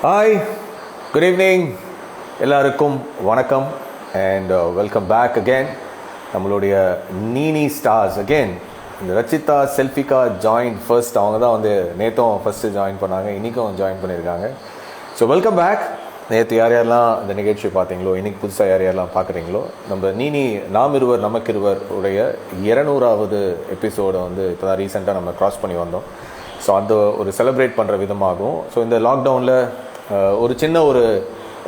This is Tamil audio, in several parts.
ஹாய், குட் ஈவினிங், எல்லாருக்கும் வணக்கம் அண்ட் வெல்கம் பேக் அகேன். நம்மளுடைய நீனி ஸ்டார்ஸ் அகெயின். இந்த ரச்சிதா செல்ஃபிகா ஜாயின் ஃபர்ஸ்ட். அவங்க தான் வந்து நேற்றும் ஃபஸ்ட்டு ஜாயின் பண்ணாங்க, இன்றைக்கும் ஜாயின் பண்ணியிருக்காங்க. So welcome back. நேற்று யார் யாரெல்லாம் இந்த நிகழ்ச்சி பார்த்தீங்களோ, இன்றைக்கி புதுசாக யார் யாரெல்லாம் பார்க்குறீங்களோ, நம்ம நீனி நாம் இருவர் நமக்கிருவர் உடைய 200வது எபிசோடை வந்து இப்போ தான் ரீசெண்டாக நம்ம க்ராஸ் பண்ணி வந்தோம். ஸோ அந்த ஒரு செலிப்ரேட் பண்ணுற விதமாகவும், ஸோ இந்த லாக்டவுனில் ஒரு சின்ன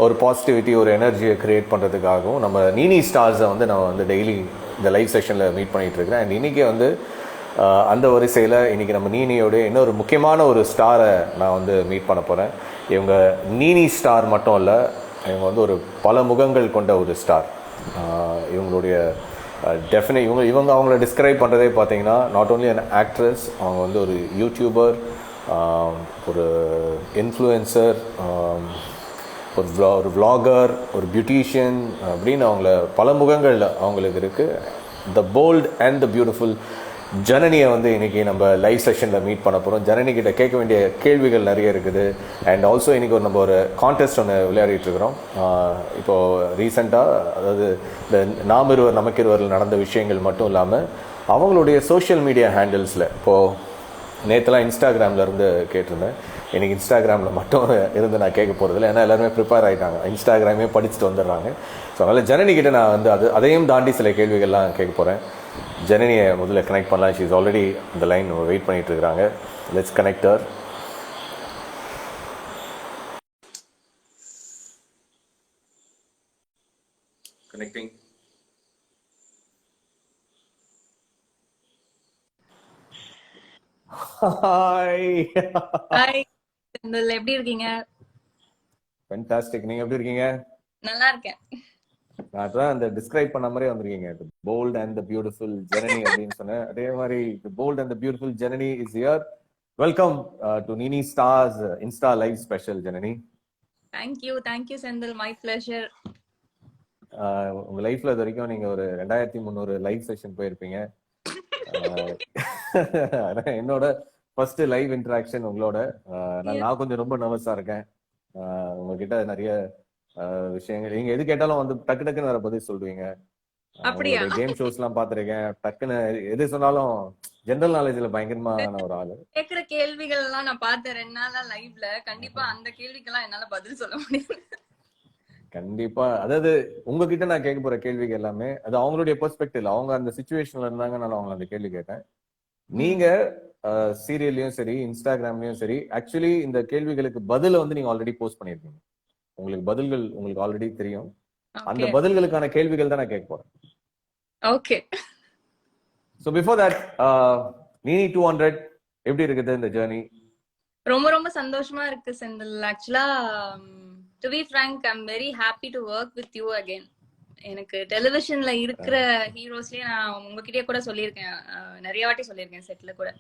ஒரு பாசிட்டிவிட்டி, ஒரு எனர்ஜியை க்ரியேட் பண்ணுறதுக்காகவும் நம்ம நீனி ஸ்டார்ஸை வந்து நான் வந்து டெய்லி இந்த லைவ் செஷனில் மீட் பண்ணிகிட்ருக்கிறேன். அண்ட் இன்றைக்கி வந்து அந்த வரிசையில் இன்றைக்கி நம்ம நீனியோடைய இன்னொரு முக்கியமான ஒரு ஸ்டாரை நான் வந்து மீட் பண்ண போகிறேன். இவங்க நீனி ஸ்டார் மட்டும் இல்லை, இவங்க வந்து ஒரு பல முகங்கள் கொண்ட ஒரு ஸ்டார். இவங்களுடைய இவங்க அவங்கள டிஸ்கிரைப் பண்ணுறதே பார்த்தீங்கன்னா, நாட் ஓன்லி அன் ஆக்ட்ரஸ், அவங்க வந்து ஒரு யூடியூபர், ஒரு இன்ஃப்ளூயன்சர், ஒரு விளாகர், ஒரு பியூட்டிஷியன் அப்படின்னு அவங்கள பல முகங்கள் அவங்களுக்கு இருக்குது. த போல்ட் அண்ட் த பியூட்டிஃபுல் ஜனனியை வந்து இன்றைக்கி நம்ம லைவ் செஷனில் மீட் பண்ண போகிறோம். ஜனனி கிட்ட கேட்க வேண்டிய கேள்விகள் நிறைய இருக்குது. அண்ட் ஆல்சோ இன்றைக்கி நம்ம ஒரு கான்டெஸ்ட் ஒன்று விளையாடிட்டுருக்கிறோம். இப்போது ரீசெண்டாக, அதாவது இந்த நாம் இருவர் நமக்கிருவரில் நடந்த விஷயங்கள் மட்டும் இல்லாமல் அவங்களுடைய சோஷியல் மீடியா ஹேண்டில்ஸில், இப்போது நேற்றுலாம் இன்ஸ்டாகிராமில் இருந்து கேட்டிருந்தேன். எனக்கு இன்ஸ்டாகிராமில் மட்டும் இருந்து நான் கேட்க போகிறதில்ல, ஏன்னா எல்லாருமே ப்ரிப்பேர் ஆகிட்டாங்க, இன்ஸ்டாகிராமே படிச்சுட்டு வந்துடுறாங்க. ஸோ அதனால் ஜனனிக்கிட்ட நான் வந்து அதையும் தாண்டி சில கேள்விகள்லாம் கேட்க போகிறேன். ஜனனியை முதல்ல கனெக்ட் பண்ணலாம். ஷீ இஸ் ஆல்ரெடி இந்த லைன் வெயிட் பண்ணிட்டு இருக்கிறாங்க. Let's connect her. Connecting. Hi. Hi Senthil, எப்படி இருக்கீங்க? ஃபேண்டாஸ்டிக். நீங்க எப்படி இருக்கீங்க? நல்லா இருக்கேன். நான் தான் அந்த டிஸ்கிரைப் பண்ண மாதிரியே வந்திருக்கீங்க. The bold and the beautiful Janani அப்படின்னு சொன்னேன். அதே மாதிரி the bold and the beautiful Janani is here. Welcome to Neeni stars insta live special. Janani, thank you Senthil, my pleasure. உங்க லைஃப்ல இது வரைக்கும் நீங்க ஒரு 2300 லைவ் செஷன் போயிருப்பீங்க. என்னோட ஃபர்ஸ்ட் லைவ் இன்டராக்ஷன் உங்களோட. நான் கொஞ்சம் ரொம்ப நர்வஸா இருக்கேன். உங்ககிட்ட நிறைய விஷயங்கள், நீங்க எது கேட்டாலும் வந்து டக்கு டக்குன்னு வேற பதில் சொல்லுவீங்க. அப்படியா? கேம் ஷோஸ் எல்லாம் பாத்திருக்கேன். டக்குன்னு எது சொன்னாலும் ஜெனரல் நாலேஜ்ல பயங்கரமான ஒரு ஆளு. கேக்குற கேள்விகள் எல்லாம் நான் பார்த்தேன் 2 நாளா லைவ்ல. கண்டிப்பா அந்த கேள்விக்கெல்லாம் என்னால பதில் சொல்ல முடியாது. கண்டிப்பா. அதாவது உங்ககிட்ட நான் கேட்க போற கேள்விகள் எல்லாமே அது அவங்களுடைய பெர்ஸ்பெக்டிவ்ல, அவங்க அந்த சிச்சுவேஷன்ல இருந்தாங்கனால அவங்க அந்த கேள்வி கேட்டேன். நீங்க சீரியல்லையும் சரி, இன்ஸ்டாகிராம்லயும் சரி, ஆக்சுவலி இந்த கேள்விகளுக்கு பதில வந்து நீங்க ஆல்ரெடி போஸ்ட் பண்ணிருக்கீங்க. உங்களுக்கு பதில்கள் உங்களுக்கு ஆல்ரெடி தெரியும். அந்த பதில்களுக்கான கேள்விகள் தான் நான் கேட்க போறேன். ஓகே. சோ பிஃபோர் தட், நீனி 200 எப்படி இருக்குது இந்த ஜர்னி? ரொம்ப ரொம்ப சந்தோஷமா இருக்கு செந்தில். ஆக்சுவலா to be frank, I am very happy to work with you again. எனக்கு டெலிவிஷன்ல இருக்கிற ஹீரோஸ்லயே நான் உங்ககிட்டயே கூட சொல்லியிருக்கேன், நிறைய வாட்டி சொல்லியிருக்கேன் செட்ல கூட.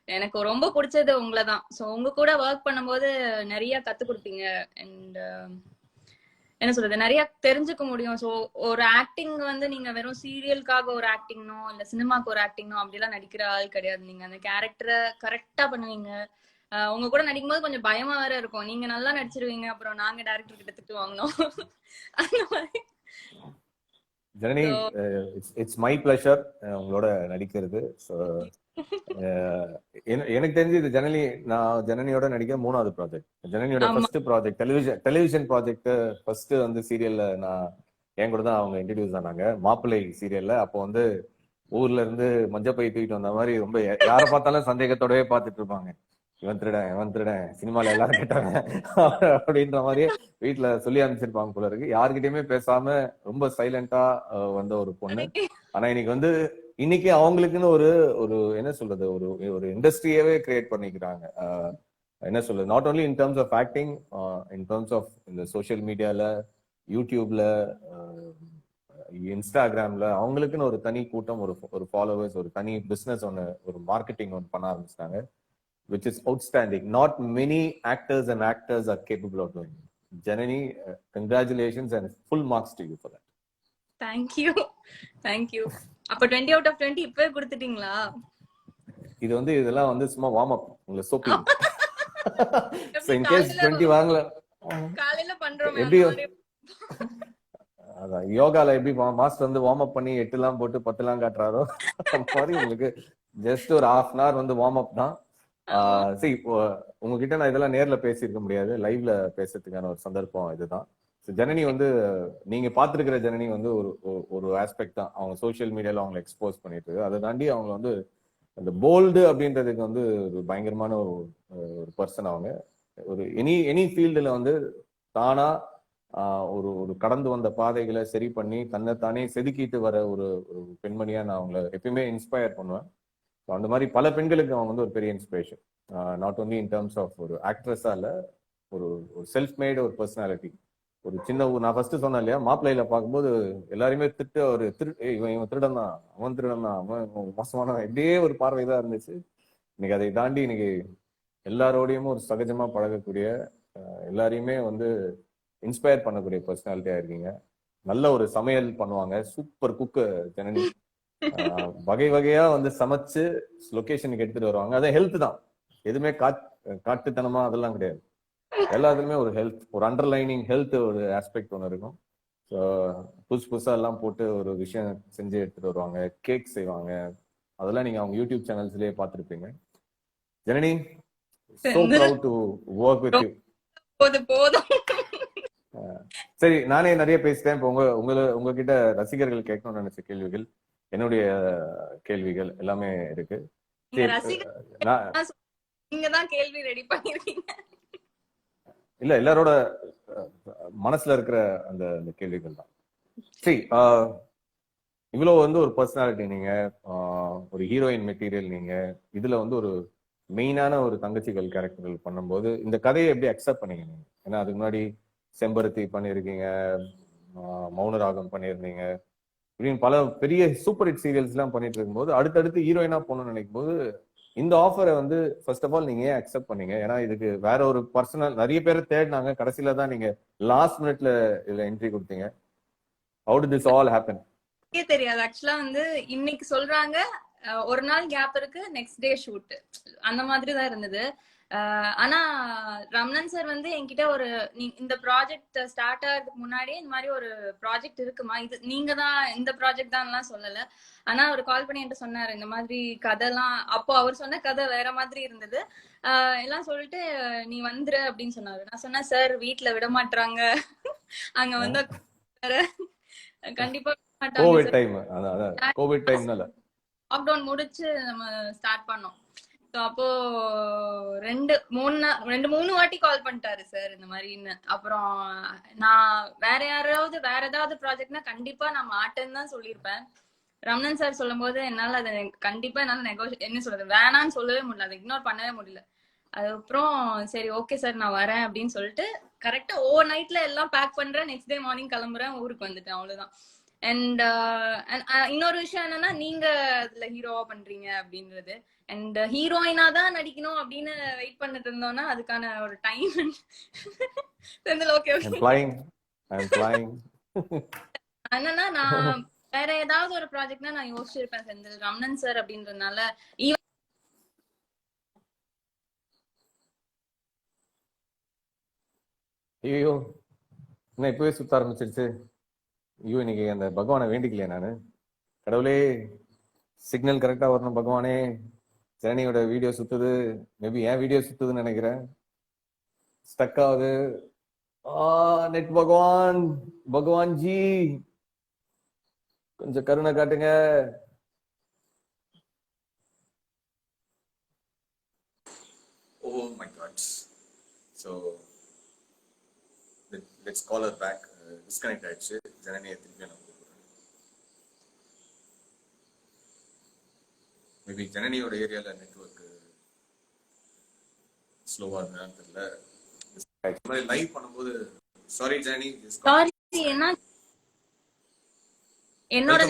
எனக்கு ரொம்ப பிடிச்சது உங்களை தான். ஸோ உங்க கூட ஒர்க் பண்ணும்போது நிறைய கத்து கொடுப்பீங்க. அண்ட் என்ன சொல்றது, நிறைய தெரிஞ்சுக்க முடியும். ஸோ ஒரு ஆக்டிங் வந்து நீங்க வெறும் சீரியலுக்காக ஒரு ஆக்டிங்னோ இல்ல சினிமாக்கு ஒரு ஆக்டிங்னோ அப்படிலாம் நடிக்கிற ஆள் கிடையாது. நீங்க அந்த கேரக்டரை கரெக்டா பண்ணுவீங்க. உங்க கூட நடிக்கும் போது கொஞ்சம் பயமா வேற இருக்கும். நீங்க நல்லா நடிச்சிருவீங்க, அப்புறம் நாங்க டைரக்டர் கிட்ட திட்டு வாங்கணும். அந்த மாதிரி. ஜனனி, இட்ஸ் மை பிளஷர் உங்களோட நடிக்கிறது. எனக்கு தெரிஞ்சு இது நான் ஜனனியோட நடிக்க 3வது ப்ராஜெக்ட். ஜனனியோட first project television project. First வந்து சீரியல்ல நான் என் கூட தான் அவங்க இன்ட்ரடியூஸ் ஆனாங்க, மாப்பிள்ளை சீரியல்ல. அப்போ வந்து ஊர்ல இருந்து மஞ்சப்பை தூக்கிட்டு வந்த மாதிரி ரொம்ப யாரை பார்த்தாலும் சந்தேகத்தோடவே பார்த்துட்டு இருப்பாங்க. இவன் திருடன் சினிமால எல்லாரும் கேட்டாங்க அப்படின்ற மாதிரியே வீட்டுல சொல்லி அனுப்பிச்சிருப்பாங்க போல இருக்கு. யாருக்கிட்டயுமே பேசாம ரொம்ப சைலண்டா வந்த ஒரு பொண்ணு. ஆனா இன்னைக்கு அவங்களுக்குன்னு ஒரு ஒரு என்ன சொல்றது, ஒரு இண்டஸ்ட்ரியவே கிரியேட் பண்ணிக்கிறாங்க. என்ன சொல்றது, not only in terms of acting, in terms of இந்த சோசியல் மீடியால, யூடியூப்ல, இன்ஸ்டாகிராம்ல அவங்களுக்குன்னு ஒரு தனி கூட்டம், ஒரு ஃபாலோவர்ஸ், ஒரு தனி பிசினஸ் ஒன்று, ஒரு மார்க்கெட்டிங் ஒன்று பண்ண ஆரம்பிச்சிட்டாங்க. Which is outstanding. Not many actors and actors are capable of doing it. Janani, congratulations and full marks to you for that. Thank you. அப்ப 20 out of 20 இப்பவே கொடுத்துட்டீங்களா? இதெல்லாம் வந்து சும்மா வார்ம் அப், உங்களை சோப்பிங். So in case 20 வாங்கல, காலையில பண்றோமே எப்படி அந்த மாதிரி. அதான் யோகால எப்படி மாஸ்டர் வந்து வார்ம் அப் பண்ணி 8 எல்லாம் போட்டு 10 எல்லாம் காட்டுறாரோ அந்த மாதிரி உங்களுக்கு ஜஸ்ட் ஒரு half அன் ஹவர் வந்து வார்ம் அப் தான். சரி, இப்போ உங்ககிட்ட நான் இதெல்லாம் நேர்ல பேசியிருக்க முடியாது, லைவ்ல பேசுறதுக்கான ஒரு சந்தர்ப்பம் இதுதான். ஜனனி வந்து நீங்க பாத்துருக்கிற ஜனனி வந்து ஒரு ஒரு ஆஸ்பெக்ட் தான். அவங்க சோசியல் மீடியால அவங்களை எக்ஸ்போஸ் பண்ணிட்டு அதை தாண்டி அவங்க வந்து அந்த போல்டு அப்படின்றதுக்கு வந்து ஒரு பயங்கரமான ஒரு பர்சன். அவங்க ஒரு எனி ஃபீல்டுல வந்து தானா ஒரு ஒரு கடந்து வந்த பாதைகளை சரி பண்ணி தன்னைத்தானே செதுக்கிட்டு வர ஒரு ஒரு பெண்மணியா நான் அவங்களை எப்பயுமே இன்ஸ்பயர் பண்ணுவேன். அந்த மாதிரி பல பெண்களுக்கு அவங்க வந்து ஒரு பெரிய இன்ஸ்பிரேஷன். Not only in terms of ஒரு ஆக்ட்ரஸா இல்ல, ஒரு ஒரு செல்ஃப் மேடு ஒரு பர்சனாலிட்டி. ஒரு சின்ன நான் ஃபர்ஸ்ட் சொன்னேன் இல்லையா, மாப்பிள்ளையில பார்க்கும்போது எல்லாருமே திட்டு, ஒரு இவன் திருடன் தான், அவன் திருடன் தான், அவன் மோசமான இப்படியே ஒரு பார்வை தான் இருந்துச்சு. இன்னைக்கு அதை தாண்டி இன்னைக்கு எல்லாரோடையும் ஒரு சகஜமா பழகக்கூடிய, எல்லாரையுமே வந்து இன்ஸ்பயர் பண்ணக்கூடிய பர்சனாலிட்டியா இருக்கீங்க. நல்ல ஒரு சமையல் பண்ணுவாங்க, சூப்பர் குக்கு ஜனனி. வகை வகையா வந்து சமைச்சு லொகேஷனுக்கு எடுத்துட்டு வருவாங்க. அது ஹெல்த் தான், எதுவுமே காட்டுத்தனமா அதெல்லாம் கிடையாது. எல்லாத்துலயுமே ஒரு ஹெல்த், ஒரு அண்டர்லைனிங் ஹெல்த் ஒரு ஆஸ்பெக்ட் ஒன்று இருக்கும். ஸோ புதுசு புதுசா எல்லாம் போட்டு ஒரு விஷயம் செஞ்சு எடுத்துட்டு வருவாங்க. கேக் செய்வாங்க, அதெல்லாம் நீங்க அவங்க யூடியூப் சேனல்ஸ்லயே பார்த்துருப்பீங்க. Janani, so proud to work with you. போதும். சரி, நானே நிறைய பேசிட்டேன். இப்போ உங்ககிட்ட ரசிகர்கள் கேட்கணும்னு நினைச்ச கேள்விகள், என்னுடைய கேள்விகள் எல்லாமே இருக்கு. நீங்க தான் கேள்வி ரெடி பண்ணிருக்கீங்க. இல்ல, எல்லாரோட மனசுல இருக்கிற அந்த கேள்விகள் தான். சரி, இவ்வளவு வந்து ஒரு பர்சனாலிட்டி நீங்க, ஒரு ஹீரோயின் மெட்டீரியல் நீங்க, இதுல வந்து ஒரு மெயினான ஒரு தங்கச்சிகள் கேரக்டர்கள் பண்ணும்போது இந்த கதையை எப்படி அக்செப்ட் பண்ணீங்க நீங்க? ஏன்னா அதுக்கு முன்னாடி செம்பருத்தி பண்ணிருக்கீங்க, மௌனராகம் பண்ணியிருந்தீங்க, இப்படின்னு பல பெரிய சூப்பர் ஹிட் சீரியல்ஸ் எல்லாம் பண்ணிட்டு இருக்கும்போது அடுத்தடுத்து ஹீரோயினா போகணும்னு நினைக்கும் போது இந்த ஆஃபரை வந்து ஃபர்ஸ்ட் ஆஃப் ஆல் நீங்க ஏன் அக்செப்ட் பண்ணீங்க? ஏன்னா இதுக்கு வேற ஒரு பர்சனல் நிறைய பேரை தேடினாங்க, கடைசியில தான் நீங்க லாஸ்ட் மினிட்ல இதுல என்ட்ரி கொடுத்தீங்க. How did this all happen? தெரியாது. ஆக்சுவலா வந்து இன்னைக்கு சொல்றாங்க, ஒரு நாள் கேப் இருக்கு, நெக்ஸ்ட் டே ஷூட், அந்த மாதிரி தான் இருந்தது. ஆனா ரமணன் சார் வந்து என்கிட்ட ஒரு இந்த ப்ராஜெக்ட் ஸ்டார்ட் ஆகிறதுக்கு முன்னாடியே இந்த மாதிரி ஒரு ப்ராஜெக்ட் இருக்குமா, இது நீங்க தான் இந்த ப்ராஜெக்ட் தான் சொல்லல. ஆனா அவர் கால் பண்ணி என்கிட்ட சொன்னாரு, இந்த மாதிரி கதைலாம், அப்போ அவர் சொன்ன கதை வேற மாதிரி இருந்தது. எல்லாம் சொல்லிட்டு நீ வந்துரு அப்படின்னு சொன்னாரு. நான் சொன்னேன், சார் வீட்டுல விட மாட்டாங்க, அங்க வந்து கண்டிப்பா கோவிட் டைம், கோவிட் டைம்னால லாக்டவுன் முடிச்சு நம்ம ஸ்டார்ட் பண்ணோம். அப்போ ரெண்டு மூணு வாட்டி கால் பண்ணிட்டாரு சார் இந்த மாதிரின்னு. அப்புறம் நான் வேற ஏதாவது ப்ராஜெக்ட்னா கண்டிப்பா நான் மாட்டேன்னு தான் சொல்லியிருப்பேன். ரமணன் சார் சொல்லும் போது என்னால அதை கண்டிப்பா என்னால என்ன சொல்றது, வேணான்னு சொல்லவே முடியல, அதை இக்னோர் பண்ணவே முடியல. அதுக்கப்புறம் சரி ஓகே சார் நான் வரேன் அப்படின்னு சொல்லிட்டு கரெக்டா ஓவர் நைட்ல எல்லாம் பேக் பண்றேன், நெக்ஸ்ட் டே மார்னிங் கிளம்புறேன், ஊருக்கு வந்துட்டேன், அவ்வளவுதான். அண்ட் இன்னொரு விஷயம் என்னன்னா, நீங்க அதுல ஹீரோவா பண்றீங்க அப்படின்றது, அண்ட் ஹீரோயினா தான் நடிக்கணும் அப்படின்னு வெயிட் பண்ணிட்டு இருந்தோம்னா அதுக்கான ஒரு டைம் என்னன்னா, நான் வேற ஏதாவது ஒரு ப்ராஜெக்ட்னா நான் யோசிச்சிருப்பேன் செந்தில். ரமணன் சார் அப்படின்றதுனால ஐயோ என்ன இப்பவே சுத்த ஆரம்பிச்சிருச்சு. ஐயோ, இன்னைக்கு அந்த பகவானை வேண்டிக்கலையே நானு. கடவுளே, சிக்னல் கரெக்டா வரணும் பகவானே. ஜனனியோட வீடியோ சுத்துது, மேபி என் வீடியோ சுத்துதுன்னு நினைக்கிறேன், ஸ்டக் ஆகுது. நெட் பகவான், பகவான் ஜி கொஞ்சம் கருணை காட்டுங்க. Oh my God. So let's call her back. Disconnect ஆயிடுச்சு. ஜனனியை திருப்பி நான் கூப்பிடுறேன். மேபி ஜனனியோட ஏரியால நெட்வொர்க் ஸ்லோவா இருந்தான்னு தெரியல. லைவ் பண்ணும்போது சாரி ஜனனி, என்னோட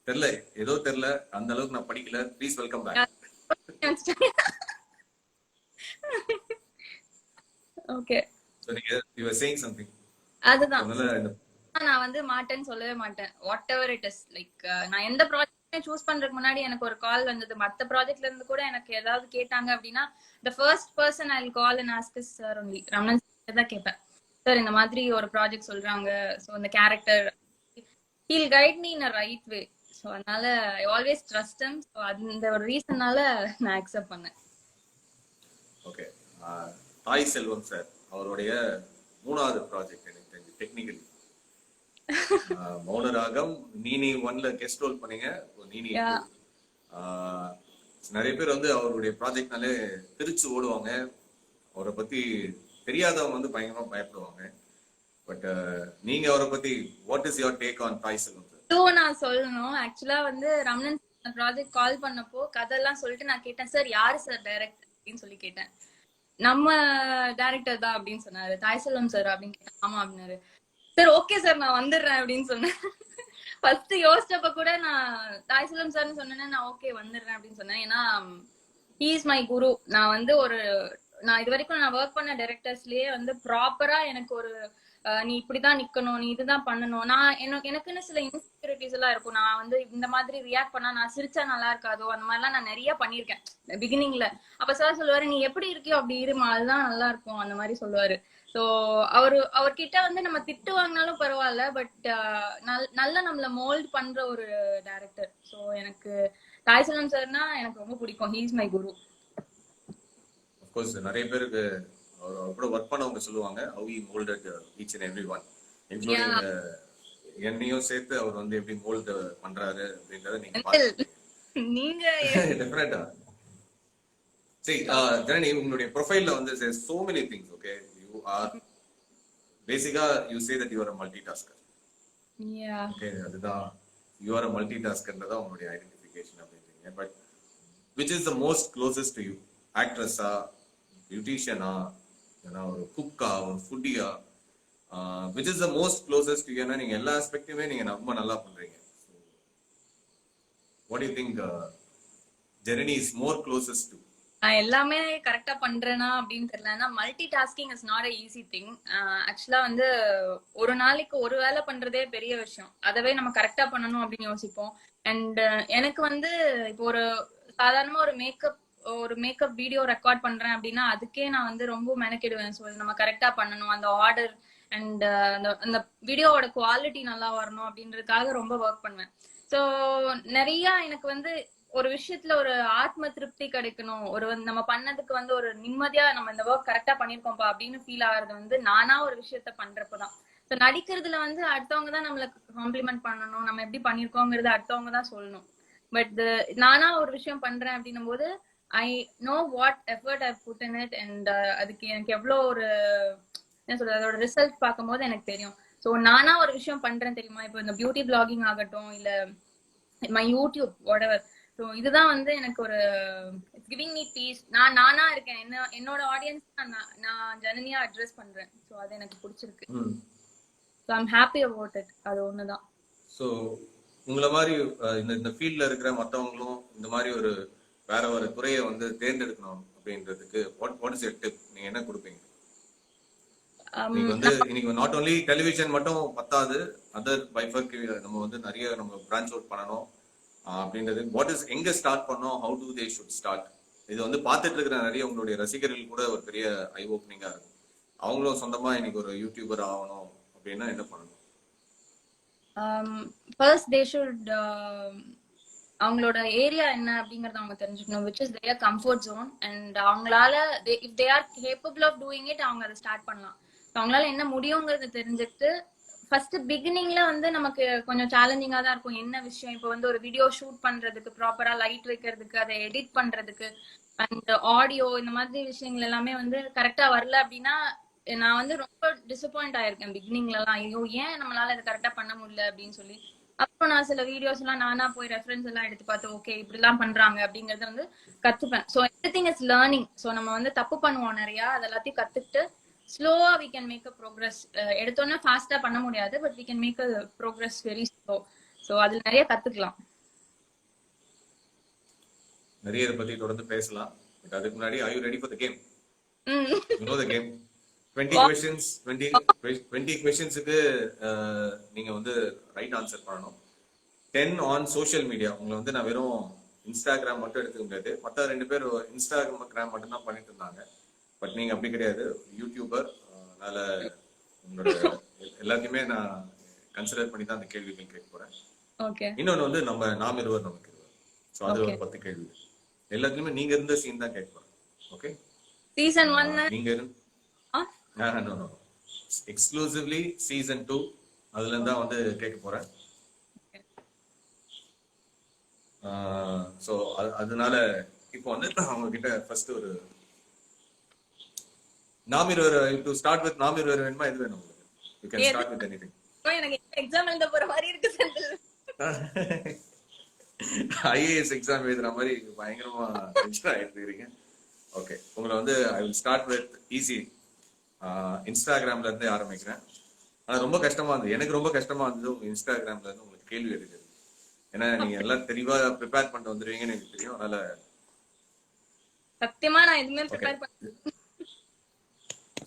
தெரியல, ஏதோ தெரியல, அந்த அளவுக்கு நான் படிக்கல. Please welcome back. Okay, so நீங்க you were saying something. அதுதான் நான் வந்து மாட்டேன்னு சொல்லவே மாட்டேன். What ever it is, like நான் எந்த ப்ராஜெக்ட் சூஸ் பண்றதுக்கு முன்னாடி எனக்கு ஒரு கால் வந்தது. மத்த ப்ராஜெக்ட்ல இருந்து கூட எனக்கு ஏதாவது கேட்டாங்க அப்படின்னா the first person I'll call and ask is sir only. Ramanan sir தான் கேட்பேன். சார் இந்த மாதிரி ஒரு ப்ராஜெக்ட் சொல்றாங்க, ஸோ இந்த character he'll guide me in a right way. So அதனால I always trust him. So அந்த ஒரு ரீசன்னால நான் அக்செப்ட் பண்ணேன். ஓகே, தாய் செல்வம் சார் அவருடைய 3வது ப்ராஜெக்ட் எனக்கு தெரிஞ்சு டெக்னிக்கலி மௌனராகம். நீனி 1ல கெஸ்ட் ரோல் பண்ணீங்க, நீனி 2. நிறைய பேர் வந்து அவருடைய ப்ராஜெக்ட்னாலே திருச்சி ஓடுவாங்க, அவரை பத்தி தெரியாதவங்க வந்து பயங்கரமா பயப்படுவாங்க. பட் நீங்க அவரை பத்தி what is your take on தாய் செல்வம் சார்? நான் சொல்லணும், ஆக்சுவலா வந்து ரமணன் ப்ராஜெக்ட் கால் பண்ணப்போ கதெல்லாம் சொல்லிட்டு நான் கேட்டேன், சார் யாரு சார் டைரக்டர் அப்படின்னு சொல்லி கேட்டேன். நம்ம டைரக்டர் தான் அப்படின்னு சொன்னாரு. தாய் செல்வம் சார் அப்படின்னு கேட்டேன். ஆமா அப்படின்னாரு. சார் ஓகே சார் நான் வந்துடுறேன் அப்படின்னு சொன்னேன். ஃபர்ஸ்ட் யோசிச்சப்ப கூட நான் தாய் செல்வம் சார்னு சொன்னேன்னா நான் ஓகே வந்துடுறேன் அப்படின்னு சொன்னேன். ஏன்னா ஹீ இஸ் மை குரு. நான் வந்து நான் இது வரைக்கும் நான் ஒர்க் பண்ண டைரக்டர்ஸ்லயே வந்து ப்ராப்பரா எனக்கு ஒரு நீ இப்படிதான் நிக்கணும், நீ இதுதான் பண்ணணும். நான் எனக்குன்னு சில இன்செக்யூரிட்டிஸ் எல்லாம் இருக்கும். நான் வந்து இந்த மாதிரி ரியாக்ட் பண்ணா நான் சிரிச்சா நல்லா இருக்காதோ, அந்த மாதிரிலாம் நான் நிறைய பண்ணிருக்கேன் பிகினிங்ல. அப்ப சார் சொல்லுவாரு, நீ எப்படி இருக்கியோ அப்படி இருமா, அதுதான் நல்லா இருக்கும், அந்த மாதிரி சொல்லுவாரு. ஸோ அவர்கிட்ட வந்து நம்ம திட்டு வாங்கினாலும் பரவாயில்ல, பட் நல்லா நம்மள மோல்ட் பண்ற ஒரு டைரக்டர். ஸோ எனக்கு தாய் செல்வம் சார்னா எனக்கு ரொம்ப பிடிக்கும். He is my Guru. Of course நிறைய பேருக்கு அவர் கூட ஒர்க் பண்ணவங்க சொல்லுவாங்க how he molded each and everyone, including என்னையும் சேர்த்து அவர் வந்து எப்படி மோல்ட் பண்றாரு அப்படின்றத நீங்க பாருங்க. நீங்க டெஃபினட்டா see ஜனனி உங்களுடைய ப்ரொஃபைல்ல வந்து says so many things. Okay, you are basically you say that you are a multitasker. Yeah. Okay, அதுதான் you are a multitasker-ன்றத உங்களுடைய ஐடென்டிஃபிகேஷன் அப்படின்றீங்க. But which is the most closest to you? ஆக்ட்ரஸா, பியூட்டிஷியனா, ஒரு குக்கா, ஒரு ஃபுட்டியா, which is the most closest to you? ஏன்னா நீங்க எல்லா ஆஸ்பெக்ட்டுமே நீங்க ரொம்ப நல்லா பண்றீங்க. What do you think Janani is more closest to? நான் எல்லாமே கரெக்டா பண்றேனா அப்படின்னு தெரியல. ஏன்னா multi tasking is not a easy thing. ஆக்சுவலா வந்து ஒரு நாளைக்கு ஒரு வேலை பண்றதே பெரிய விஷயம். அதவே நம்ம கரெக்டா பண்ணணும் அப்படின்னு யோசிப்போம். அண்ட் எனக்கு வந்து இப்போ ஒரு சாதாரணமா ஒரு மேக்கப் வீடியோ ரெக்கார்ட் பண்றேன் அப்படின்னா அதுக்கே நான் வந்து ரொம்ப மெனக்கிடுவேன். ஸோ நம்ம கரெக்டா பண்ணணும், அந்த ஆர்டர் அண்ட் அந்த வீடியோவோட குவாலிட்டி நல்லா வரணும் அப்படின்றதுக்காக ரொம்ப ஒர்க் பண்ணுவேன். ஸோ நிறைய எனக்கு வந்து ஒரு விஷயத்துல ஒரு ஆத்ம திருப்தி கிடைக்கணும், நம்ம பண்ணதுக்கு வந்து ஒரு நிம்மதியா நம்ம இந்த ஒர்க் கரெக்டா பண்ணிருக்கோம்ப்பா அப்படின்னு ஃபீல் ஆகுறது வந்து நானா ஒரு விஷயத்த பண்றப்பதான். ஸோ நடிக்கிறதுல வந்து அடுத்தவங்க தான் நம்மளுக்கு காம்ப்ளிமெண்ட் பண்ணணும், நம்ம எப்படி பண்ணிருக்கோங்கிறது அடுத்தவங்க தான் சொல்லணும். பட் நானா ஒரு விஷயம் பண்றேன் அப்படின்னும் போது I know what effort I've put in it and அதுக்கு எனக்கு எவ்வளோ ஒரு என்ன சொல்றது, அதோட ரிசல்ட் பார்க்கும்போது எனக்கு தெரியும். ஸோ நானா ஒரு விஷயம் பண்றேன் தெரியுமா, இப்போ இந்த பியூட்டி பிளாகிங் ஆகட்டும் இல்ல மை யூடியூப் whatever. ஸோ இதுதான் வந்து எனக்கு ஒரு கிவிங் மீ பீஸ். நானா இருக்கேன், என்னோட ஆடியன்ஸ் நான் ஜனனியா அட்ரஸ் பண்றேன். ஸோ அது எனக்கு பிடிச்சிருக்கு. So I'm happy about it. அது ஒண்ணுதான். ஸோ உங்களை மாதிரி இந்த ஃபீல்ட்ல இருக்கிற மற்றவங்களும் இந்த மாதிரி ஒரு வேற ஒரு துறையை வந்து தேர்ந்தெடுக்கணும் அப்படின்றதுக்கு வாட் இஸ் யுவர் டிப்? நீங்க என்ன கொடுப்பீங்க? இன்னைக்கு நாட் ஓன்லி டெலிவிஷன் மட்டும் பத்தாது, அதர் பைஃபர்க்கு நம்ம வந்து நிறைய நம்ம பிரான்ச் அவுட் பண்ணணும் அப்படின்றது. வாட் இஸ் எங்க ஸ்டார்ட் பண்ணோம், how to they should start? இது வந்து பார்த்துட்டு இருக்கிற நிறைய உங்களுடைய ரசிகர்கள் கூட ஒரு பெரிய ஐ ஓப்பனிங்கா இருக்கும். அவங்களும் சொந்தமா இன்னைக்கு ஒரு யூடியூபர் ஆகணும் அப்படின்னா என்ன பண்ணணும்? First they should அவங்களோட ஏரியா என்ன அப்படிங்கறத அவங்க தெரிஞ்சுக்கணும், which is their comfort zone. and அவங்களால if they are capable of doing it அவங்க அதை ஸ்டார்ட் பண்ணலாம். அவங்களால என்ன முடியுங்கிறத தெரிஞ்சுக்கிட்டு ஃபர்ஸ்ட் பிகினிங்ல வந்து நமக்கு கொஞ்சம் சேலஞ்சிங்கா தான் இருக்கும். என்ன விஷயம், இப்போ வந்து ஒரு வீடியோ ஷூட் பண்றதுக்கு, ப்ராப்பரா லைட் வைக்கிறதுக்கு, அதை எடிட் பண்றதுக்கு, அண்ட் ஆடியோ, இந்த மாதிரி விஷயங்கள் எல்லாமே வந்து கரெக்டா வரல அப்படின்னா நான் வந்து ரொம்ப டிசப்பாயிண்ட் ஆயிருக்கேன் பிகினிங்ல எல்லாம். ஐயோ ஏன் நம்மளால இதை கரெக்டா பண்ண முடியல அப்படின்னு சொல்லி. அப்புறம் நான் சில வீடியோஸ் எல்லாம் நானா போய் ரெஃபரன்ஸ் எல்லாம் எடுத்து பார்த்து ஓகே இப்படி எல்லாம் பண்றாங்க அப்படிங்கறத வந்து கத்துப்பேன். So everything is learning. So நம்ம வந்து தப்பு பண்ணுவோம் நிறைய, அது எல்லாத்தையும் கத்துக்கிட்டு ஸ்லோவா we can make a progress. எடுத்தோன்னா ஃபாஸ்டா பண்ண முடியாது, but we can make a progress very slow. So அதுல நிறைய கத்துக்கலாம். நிறைய பத்தி தொடர்ந்து பேசலாம். பட் அதுக்கு முன்னாடி are you ready for the game? You know the game. 20 questions, 20 questions-க்கு நீங்க வந்து ரைட் ஆன்சர் பண்ணணும். 10 ஆன் சோஷியல் மீடியா. உங்களை வந்து நான் வெறும் இன்ஸ்டாகிராம் மட்டும் எடுத்துக்க முடியாது. மற்ற 2 பேர் இன்ஸ்டாகிராம் மட்டும் தான் பண்ணிட்டு இருந்தாங்க. பட் நீங்க அப்படி கிடையாது, யூடியூபர். அதனால உங்களோட எல்லாத்தையுமே நான் கன்சிடர் பண்ணி தான் அந்த கேள்விகள் கேட்க போறேன். ஓகே. இன்னொன்னு வந்து நாம் இருவர் நமக்கு இருவர். ஸோ அது ஒரு 10 கேள்வி. எல்லாத்துலயுமே நீங்க இருந்த சீன் தான் கேட்க போறேன். ஓகே. சீசன் 1 நீங்க எக்ஸ்க்ளூசிவ்லி சீசன் 2 அதுல இருந்தா வந்து கேட்க போறேன். ஸோ அதனால இப்போ வந்து அவங்க கிட்ட ஃபர்ஸ்ட் ஒரு நாம் இருவர் டு ஸ்டார்ட் வித் நாம் இருவர் வேணுமா எது வேணும் உங்களுக்கு? You can start with anything. எனக்கு எக்ஸாம் எழுத போற மாதிரி இருக்கு செந்தில். ஐஏஎஸ் எக்ஸாம் எழுதுற மாதிரி பயங்கரமா டென்ஷன் ஆயிட்டு இருக்கீங்க. ஓகே, உங்களை வந்து I will start with easy. இன்ஸ்டாகிராம்ல இருந்து ஆரம்பிக்கிறேன். ஆனா ரொம்ப கஷ்டமா இருந்தது, எனக்கு ரொம்ப கஷ்டமா இருந்தது உங்க இன்ஸ்டாகிராம்ல இருந்து உங்களுக்கு கேள்வி எடுக்கிறது. ஏன்னா நீங்க எல்லாம் தெளிவா ப்ரிப்பேர் பண்ணிட்டு வந்துருவீங்கன்னு எனக்கு தெரியும். அதனால சத்தியமா நான் எதுவுமே ப்ரிப்பேர் பண்ணல.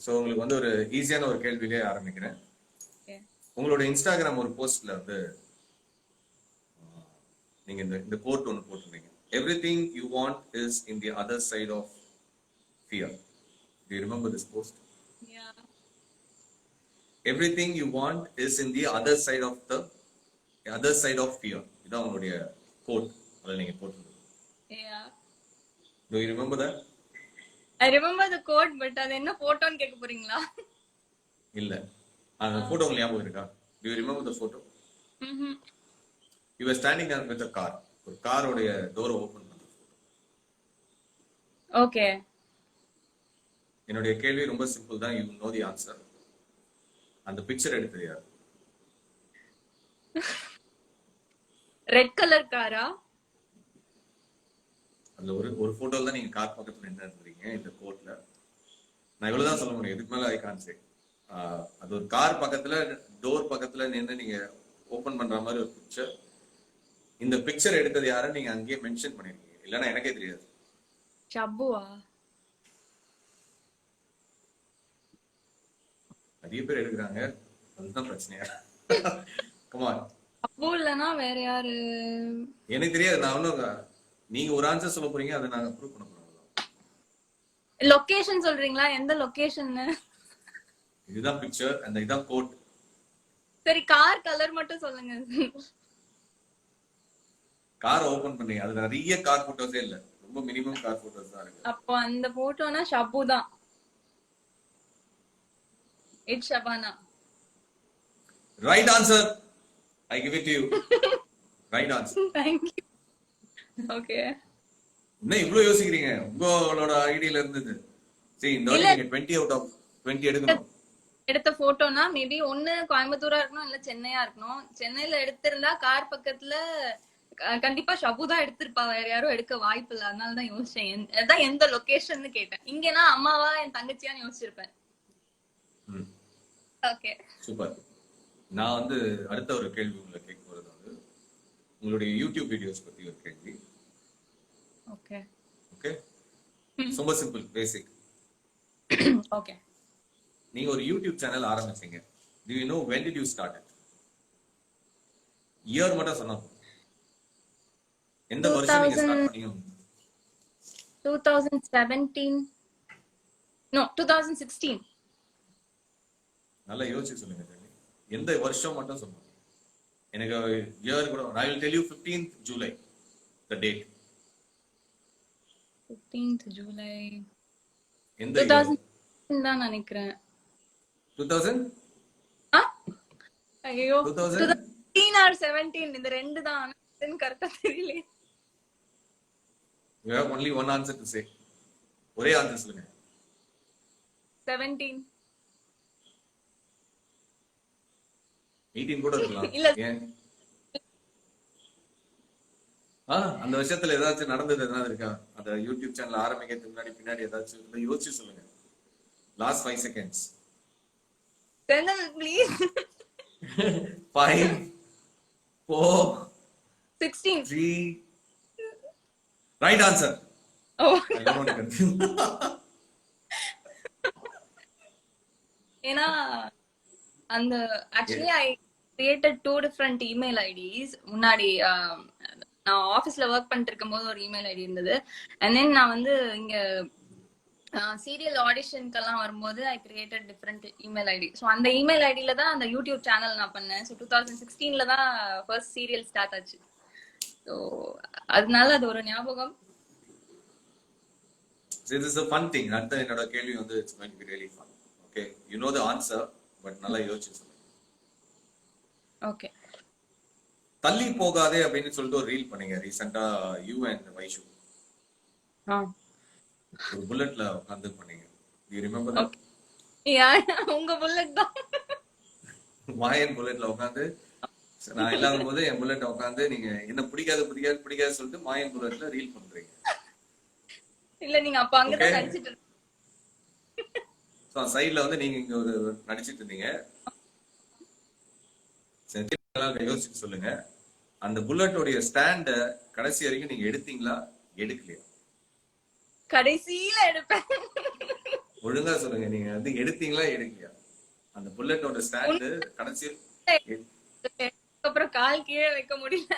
சோ உங்களுக்கு வந்து ஒரு ஈஸியான ஒரு கேள்வியிலே ஆரம்பிக்கிறேன். உங்களோட இன்ஸ்டாகிராம் ஒரு போஸ்ட்ல வந்து நீங்க இந்த கோட் ஒன்று போட்டிருந்தீங்க. Everything you want is in the other side of fear. Do you remember this post? Yeah. Everything you want is in the other side of fear. இதான் உங்களுடைய கோட். அத நீங்க போட்டிருந்தீங்க. Yeah. Do you remember that? I remember the quote, but அது என்ன போட்டோன்னு கேட்க போறீங்களா? இல்ல, அந்த போட்டோ உங்களுக்கு ஞாபகம் இருக்கா? Do you remember the photo? You were standing there with a car. ஒரு காரோட டோரை ஓபன் பண்ற photo. Okay. என்னுடைய கேள்வி ரொம்ப சிம்பிள் தான். You know the answer. அந்த பிக்சர் எடுத்தது யார்? ரெட் கலர் காரா? அதுல ஒரு போட்டோல தான் நீங்க கார் பக்கத்துல நின்று இருந்தீங்க இந்த கோட்ல. நான் இவ்வளவுதான் சொல்ல முடியும், இதுக்கு மேல ஐ கான்ட் சே. அது ஒரு கார் பக்கத்துல டோர் பக்கத்துல நின்று நீங்க ஓபன் பண்ற மாதிரி ஒரு பிக்சர். இந்த பிக்சர் எடுத்தது யாருன்னு நீங்க அங்கேயே மென்ஷன் பண்ணிருக்கீங்க. இல்லன்னா எனக்கே தெரியாது. ஷப்புவா? நிறைய பேர் எடுக்கிறாங்க, அதுதான் பிரச்சனையா? கமான். ஷப்பு இல்லனா வேற யாரு? எனக்கு தெரியாது. நான் ஒன்னும், நீங்க ஒரு ஆன்சர் சொல்ல போறீங்க, அதை நாங்க ப்ரூவ் பண்ண போறோம். லொகேஷன் சொல்றீங்களா? எந்த லொகேஷன்? இதுதான் பிக்சர், அந்த இதான் கோட். சரி, கார் கலர் மட்டும் சொல்லுங்க. கார் ஓபன் பண்ணி அது நிறைய கார் போட்டோஸே இல்ல, ரொம்ப மினிமம் கார் போட்டோஸ் தான் இருக்கு. அப்போ அந்த போட்டோனா ஷப்பு தான். It's Shabana. Right answer. I give it to you. Right answer. Thank you. Okay. என்ன இவ்வளவு யோசிக்கிறீங்க? உங்களோட ஐடியில இருந்தது. சரி, இந்த வாட்டி நீங்க 20 அவுட் ஆஃப் 20 எடுக்கணும். எடுத்த போட்டோனா மேபி ஒன்னு கோயம்புத்தூரா இருக்கணும், இல்ல சென்னையா இருக்கணும். சென்னையில எடுத்திருந்தா கார் பக்கத்துல கண்டிப்பா ஷபு தான் எடுத்திருப்பா, வேற யாரும் எடுக்க வாய்ப்பு இல்ல. அதனால தான் யோசிச்சேன் அதான் எந்த லொகேஷன் கேட்டேன். இங்கன்னா அம்மாவா என் தங்கச்சியான்னு யோசிச்சிருப்பேன். Okay, super. நான் வந்து அடுத்த ஒரு கேள்வி உங்களை கேட்க போறது வந்து உங்களுடைய யூடியூப் வீடியோஸ் பத்தி ஒரு கேள்வி. ஓகே ஓகே, ரொம்ப சிம்பிள், பேசிக். ஓகே. நீங்க ஒரு யூடியூப் சேனல் ஆரம்பிச்சீங்க. Do you know when did you start it? Year மட்டும் சொன்னா போதும். எந்த வருஷம் நீங்க ஸ்டார்ட் பண்ணீங்க? 2017. No, 2016. நல்லா யோசிச்சு சொல்லுங்க. எந்த வருஷம் மட்டும் சொல்லுங்க. எனக்கு இயர் கூட I will tell you 15th July the date. 15th July. எந்த 2000 தான் நினைக்கிறேன். 2000? ஐயோ, 2000 2016 or 17 இந்த ரெண்டு தான். எனக்கு கரெக்ட்டா தெரியல. You have only one answer to say. ஒரே ஆன்சர் சொல்லுங்க. 17. 18 கூட இருக்கலாம். இல்ல. ஏன்? அந்த வருஷத்துல ஏதாச்சும் நடந்தது எதனா இருக்கா? அந்த யூடியூப் சேனல் ஆரம்பிக்கிறதுக்கு முன்னாடி பின்னாடி ஏதாச்சும் இருந்தா யோசிச்சு சொல்லுங்க. Last 5 seconds. Channel please. 5 4 16. 3 Right answer. Oh. I don't want to confuse. ஏன்னா அந்த actually created 2 different email IDs. முன்னாடி நான் ஆபீஸ்ல ஒர்க் பண்ணிட்டு இருக்கும்போது ஒரு இமெயில் ஐடி இருந்தது. அண்ட் தென் நான் வந்து இங்க சீரியல் ஆடிஷனுக்கெல்லாம் வரும்போது I created different email ID. So அந்த இமெயில் ஐடியில தான் அந்த யூடியூப் சேனல் நான் பண்ணேன். ஸோ 2016 தான் ஃபர்ஸ்ட் சீரியல் ஸ்டார்ட் ஆச்சு. ஸோ அதனால அது ஒரு ஞாபகம். This is a fun thing. அடுத்த என்னோட கேள்வி வந்து it's going to be really fun. Okay, you know the answer, but நல்லா யோசிச்சு சொல்லுங்க. ஓகே. தள்ளி போகாதே அப்படின்னு சொல்லிட்டு ஒரு ரீல் பண்ணீங்க ரீசெண்டா, யூ அண்ட் வைஷு. ஒரு புல்லட்ல உட்கார்ந்து பண்ணீங்க. You remember that? யா, உங்க புல்லட் தான். மாயன் புல்லட்ல உட்கார்ந்து நான் இல்லாத போது என் புல்லட்ட உட்கார்ந்து நீங்க என்ன பிடிக்காது சொல்லிட்டு மாயன் புல்லட்ல ரீல் பண்றீங்க. இல்ல, நீங்க அப்ப அங்கதான் நடிச்சிட்டு சோ சைடுல வந்து நீங்க இங்க ஒரு நடிச்சிட்டு இருந்தீங்க. சரி, யோசிச்சு சொல்லுங்க. அந்த புல்லட்டோடைய ஸ்டாண்ட கடைசி வரைக்கும் நீங்க எடுத்தீங்களா எடுக்கலையா? கடைசியில எடுப்பேன். ஒழுங்கா சொல்லுங்க, நீங்க வந்து எடுத்தீங்களா எடுக்கலையா? அந்த புல்லட்டோட ஸ்டாண்ட் கடைசி அப்புறம் கால் கீழே வைக்க முடியல,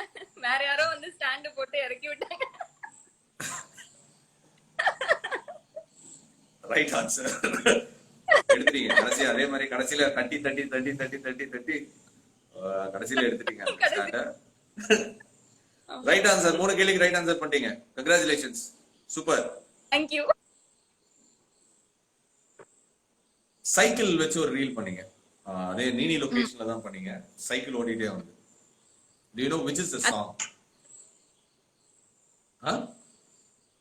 வேற யாரோ வந்து ஸ்டாண்ட் போட்டு இறக்கி விட்டாங்க. Right answer. எடுத்துட்டீங்க கடைசியா. அதே மாதிரி கடைசியில தட்டி தட்டி தட்டி தட்டி தட்டி தட்டி கடைசியில எடுத்துட்டீங்க. Right answer. 3 கேள்விக்கு ரைட் ஆன்சர் பண்ணிட்டீங்க. Congratulations, super. Thank you. Cycle வச்சு ஒரு ரீல் பண்ணீங்க. அதே நீனி லொகேஷன்ல தான் பண்ணீங்க. சைக்கிள் ஓடிட்டே வந்து. Do you know which is the song?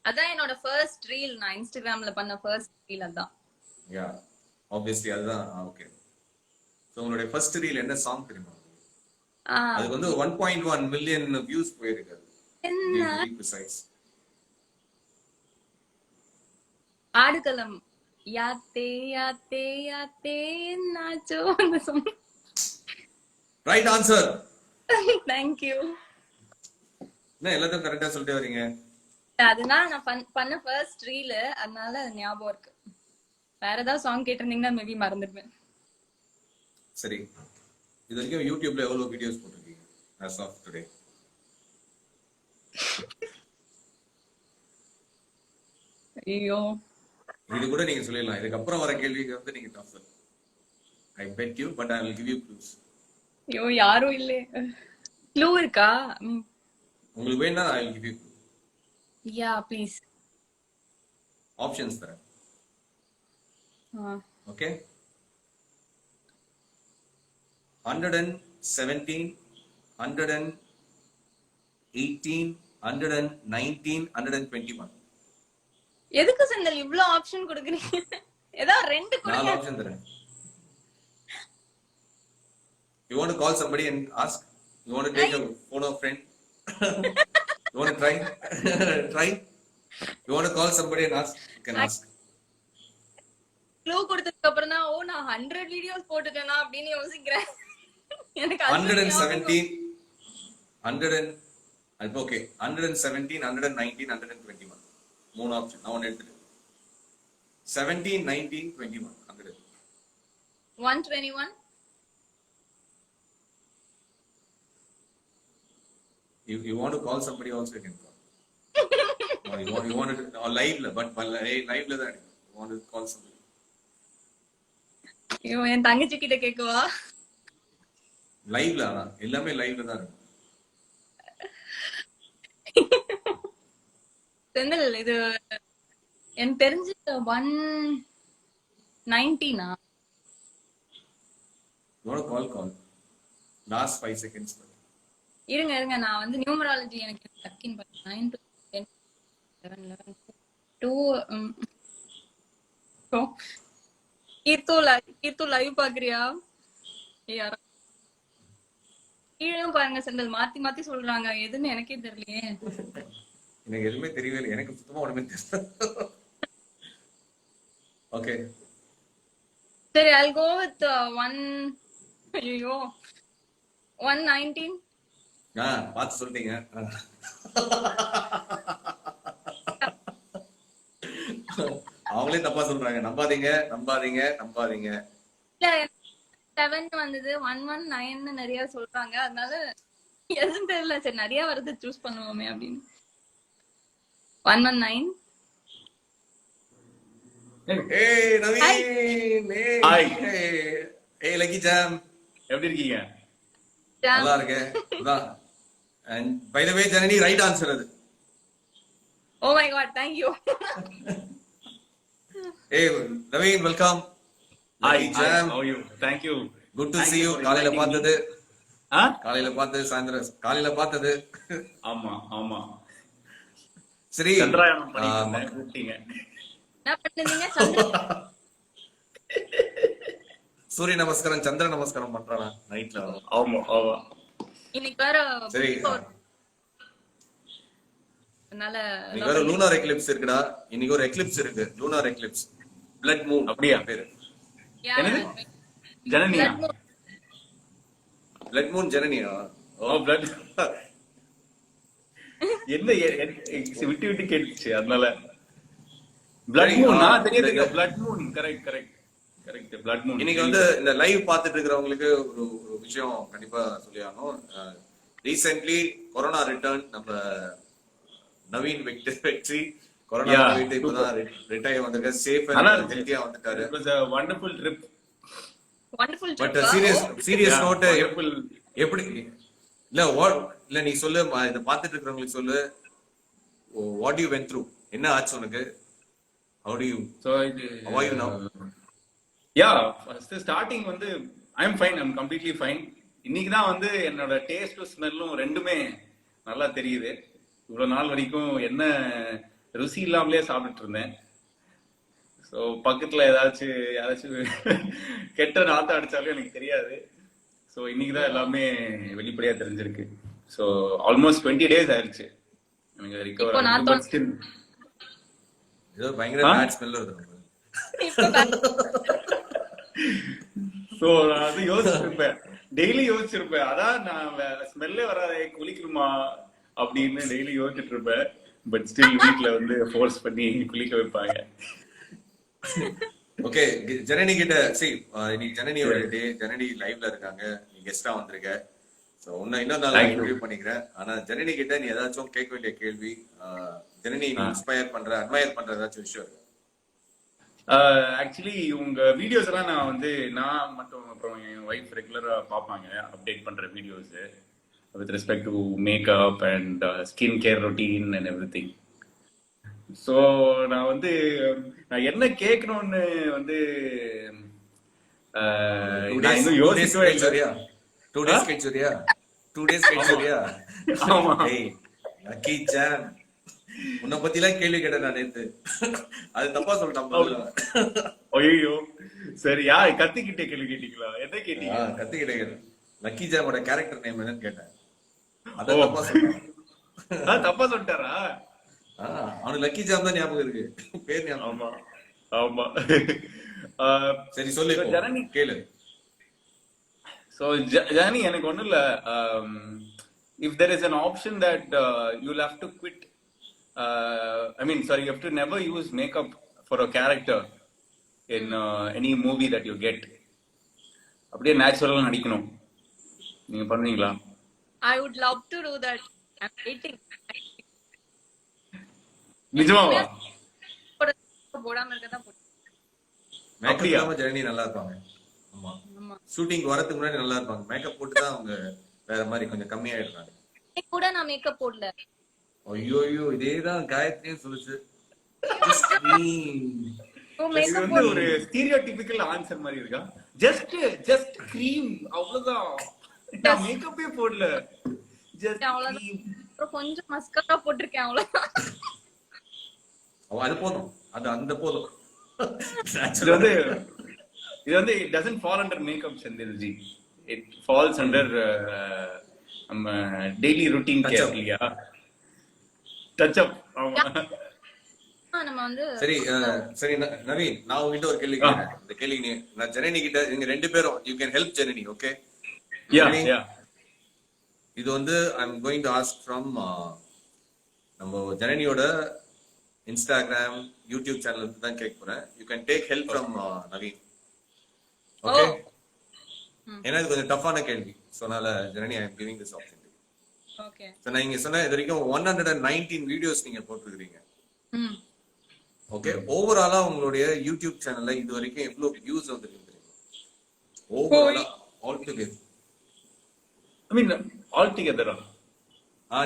அதான் என்னோட ஃபர்ஸ்ட் ரீல். நான் இன்ஸ்டாகிராம்ல பண்ண ஃபர்ஸ்ட் ரீல் அதான். யா, ஆப்வியஸ்லி அதுதான். ஓகே, சோ உங்களுடைய ஃபர்ஸ்ட் ரீல் என்ன சாங் தெரியுமா? அதுக்கு வந்து 1.1 மில்லியன் வியூஸ் போயிருக்கு. ஆடுகளம். யாத்தே யாத்தே யாத்தே நாச்சோ அந்த song. Right answer. Thank you. என்ன எல்லாத்தையும் கரெக்டா சொல்லிட்டே வரீங்க? அதனால நான் பண்ண ஃபர்ஸ்ட் ரீல், அதனால ஞாபகம் இருக்கு. வேற ஏதாவது சாங் கேட்டிருந்தீங்கன்னா மேபி மறந்துடுவேன். சரி, இது வரைக்கும் யூடியூப்ல எவ்வளவு வீடியோஸ் போட்டிருக்கீங்க as of today? ஐயோ, இது கூட நீங்க சொல்லிடலாம். இதுக்கு அப்புறம் வர கேள்விக்கு வந்து நீங்க tough. I bet you, but I will give you clues. ஐயோ, யாரும் இல்லே. க்ளூ இருக்கா? உங்களுக்கு வேணா I will give you clue. Yeah, please. Options தரேன். ஓகே, 117, 118, 119, 121. எதுக்கு செந்தல் இவ்ளோ ஆப்ஷன் கொடுக்குறீங்க? ஏதாவது 2 கொடுங்க. 4 ஆப்ஷன் தரேன். You want to call somebody and ask? You want to take a photo of friend? You want to try? Try? You want to call somebody and ask? You can ask. Clue கொடுத்ததுக்கு அப்புறம் தான் ஓ நான் 100 வீடியோஸ் போட்டுட்டேனா அப்படின்னு யோசிக்கிறேன். எனக்கு 117, 100 okay, 117, 119, 121. 3 ஆப்ஷன் நான் ஒன்னு எடுத்துட்டேன். 17, 19, 21, 100. 121. You want to call somebody also, you can call. Or you want to or live la, but live la தான். You want to call somebody. ஐயோ, என் தங்கச்சி கிட்ட கேக்குவா? லைவ்ல எல்லாமே லைவ்ல தான் இருக்கு. செந்தில், இது எனக்கு தெரிஞ்சு 119. You want to call. Last 5 seconds. இருங்க நான் வந்து நியூமராலஜி எனக்கு டக்கின் 9 to 10 11 11 2 கீர்த்து லைவ் பாக்குறியா? யாரா கீழும் பாருங்க செந்தில், மாத்தி மாத்தி சொல்றாங்க. எதுன்னு எனக்கே தெரியலையே. எனக்கு எதுவுமே தெரியவே இல்லை. எனக்கு சுத்தமா ஒண்ணுமே தெரியல. ஓகே, சரி, I'll go with 119. பார்த்து சொல்லிட்டீங்க. அவங்களே தப்பா சொல்றாங்க. நம்பாதீங்க. இல்ல, 7 வந்தது 119 நிறைய சொல்றாங்க. அதனால எதுவும் தெரியல. சரி நிறைய வருது சூஸ் பண்ணுவோமே அப்படின்னு. 119. ஏய் நவீன், Hi. ஏய் லக்கி ஜாம், எப்படி இருக்கீங்க? நல்லா இருக்கேன். அதான். And by the way, Janani right answer அது. Oh my god, thank you. ஏய் Naveen, welcome. Hi, lucky jam, how are you? Thank you. Good to Thank see you you. for காலையில inviting me. பார்த்தது, ஆ? காலையில பார்த்தது, சாயந்தரம் காலையில பார்த்தது. ஆமா ஆமா சரி, சந்திராயணம் பண்ணிட்டு இருந்தேன், கூப்பிட்டீங்க. என்ன பண்ணுறீங்க சந்திரன்? சூரிய நமஸ்காரம் சந்திர நமஸ்காரம் பண்றானா நைட்ல? ஆமா ஆமா இன்னைக்கு வேற சரி, அதனால இன்னைக்கு வேற லூனார் எக்லிப்ஸ் இருக்குடா. இன்னைக்கு ஒரு எக்லிப்ஸ் இருக்கு, லூனார் எக்லிப்ஸ், பிளட் மூன். அப்படியா? பேரு என்னது? ஜனனியா? பிளட் மூன் ஜனனியா? ஓ பிளட். என்ன விட்டு விட்டு கேட்டுச்சு அதனால. பிளட் சரி, மூன் தெரியுது. தெரியுது. Blood Moon correct correct correct. Blood Moon. இன்னைக்கு வந்து இந்த லைவ் பார்த்துட்டு இருக்கிறவங்களுக்கு ஒரு விஷயம் கண்டிப்பா சொல்லி ஆகணும். ரீசென்ட்லி கொரோனா ரிட்டர்ன், நம்ம நவீன் வெற்றி கொரோனா Yeah, போயிட்டு இப்பதான் ரிட்டையர் வந்திருக்க, சேஃப் ஆனா அண்ட் ஹெல்த்தியா வந்துட்டாரு. it was a wonderful trip. Wonderful but trip. Serious Yeah, not, wonderful. எப்படி இல்ல இல்ல நீ சொல்லு, இத பார்த்துட்டு இருக்கிறவங்களுக்கு சொல்லு, வாட் யூ வென்ட் த்ரூ, என்ன ஆச்சு உனக்கு, how do you So how are you now? Yeah, first starting வந்து I'm fine, I'm completely fine. இன்னைக்கு தான் வந்து என்னோட டேஸ்டும் ஸ்மெல்லும் ரெண்டுமே நல்லா தெரியுது. இவ்வளவு நாள் வரைக்கும் என்ன ருசி இல்லாமலே சாப்பிட்டு இருந்தேன். ஸோ பக்கத்துல யாராச்சும் கெட்ட நாத்தம் அடிச்சாலும் எனக்கு தெரியாது. ஸோ இன்னைக்கு தான் எல்லாமே வெளிப்படையா தெரிஞ்சிருக்கு. ஸோ ஆல்மோஸ்ட் 20 days ஆயிடுச்சு எனக்கு இப்போ ரிகவர். நாத்தம் பட் ஸ்டில் ஏதோ பயங்கர பேட் ஸ்மெல் வருது நமக்கு. சோ நான் அது யோசிச்சிருப்பேன், டெய்லி யோசிச்சிருப்பேன். அதான் நான் ஸ்மெல்லே வராதே குளிக்கணுமா அப்படின்னு டெய்லி யோசிச்சுட்டு இருப்பேன். பட் ஸ்டில் வீட்ல வந்து ஃபோர்ஸ் பண்ணி குளிக்க வைப்பாங்க. ஓகே, ஜனனி கிட்ட இன்னைக்கு ஜனனியோட டே, ஜனனி லைவ்ல இருக்காங்க, நீ கெஸ்டா வந்திருக்க. சோ இன்னும் நல்லா இன்டர்வியூ பண்ணிக்கிறேன். ஆனா ஜனனி கிட்ட நீ ஏதாச்சும் கேட்க வேண்டிய கேள்வி, ஜனனி நீ அட்மையர் பண்ற ஏதாச்சும் விஷயம் இருக்கு? ஆக்சுவலி உங்க வீடியோஸ் எல்லாம் நான் மட்டும் அப்புறம் என் ஒய்ஃப் ரெகுலரா பார்ப்பாங்க, அப்டேட் பண்ற videos with respect to makeup and skin care routine and every thing. So நான் என்ன கேட்கணும்னு நான் இன்னும் யோசிக்கவே இல்லை. 2 days கழிச்சு வரியா? 2 days கழிச்சு வரியா? ஆமா. ஏய் லக்கி ஜாம், உன்னை பத்தி எல்லாம் கேள்வி கேட்டேன் நான் நேத்து. அது தப்பா சொல்லிட்டேன். ஐயோ சரி, கத்திக்கிட்டே கேள்வி கேட்டீங்களா? என்ன கேட்டீங்க? கத்துக்கிட்டேன். லக்கி ஜாமோட கேரக்டர் நேம் என்னன்னு கேட்டேன். அத தப்பா சொல்லிட்டேன். தப்பா சொல்லிட்டாரா? அவனுக்கு லக்கி ஜாம் தான் ஞாபகம் இருக்கு, பேர் ஞாபகம். ஆமா ஆமா. சரி சொல்லு, ஜனனி கேளு. So Jani, எனக்கு ஒண்ணும் இல்ல. If there is an option that you'll have to quit, you have to never use makeup for a character in any movie that you get. அப்படியே நேச்சுரலா நடிக்கணும், நீங்க பண்ணுவீங்களா? I would love to do that. I'm waiting. நிஜமாவா? போடாம இருக்கதான் போட்டு. மேக்கப் இல்லாம ஜனனி நல்லா இருப்பாங்க. ஆமா, ஆமா. ஷூட்டிங் வரதுக்கு முன்னாடி நல்லா இருப்பாங்க. மேக்கப் போட்டு தான் அவங்க வேற மாதிரி கொஞ்சம் கம்மியாயிடுறாங்க. கூட நான் மேக்கப் போடல. ஐயோ இதேதான் காயத்ரியும் சொல்லுச்சு. இது ஒரு ஸ்டீரியோடிபிக்கல் ஆன்சர் மாதிரி இருக்கா? ஜஸ்ட் கிரீம், அவ்வளவுதான். நான் மேக்கப்பே போடல, ஜஸ்ட் கிரீம். கொஞ்சம் மஸ்காரா போட்டிருக்கேன், அவ்வளவுதான். அது போதும், அந்த போதும். இது it doesn't fall under makeup, Chandilji. It falls under daily routine care, இல்லையா? Touch up. நம்ம சரி நவீன், நான் உங்ககிட்ட ஒரு கேள்வி கேட்கிறேன். இந்த கேள்வி நான் ஜனனி கிட்ட, நீங்க ரெண்டு பேரும் you can help Janani, okay? இது I am going to ask from நம்ம ஜனனியோட இன்ஸ்டாகிராம், யூடியூப் சேனலுக்கு தான் கேட்க போறேன். You can take help from Naveen, okay? ஏன்னா இது கொஞ்சம் டஃப்பான கேள்வி. ஸோ அதனால Janani I am giving this option. Okay. So நான் இங்க சொன்ன இது வரைக்கும் 119 வீடியோஸ் நீங்க போட்டிருக்கீங்க. ம். ஓகே, ஓவராலா உங்களுடைய யூடியூப் சேனல்ல இது வரைக்கும் எவ்வளவு வியூஸ் வந்திருக்கு தெரியுமா? ஓவராலா ஆல் டுகெதர். ஐ மீன் ஆல் டுகெதரா?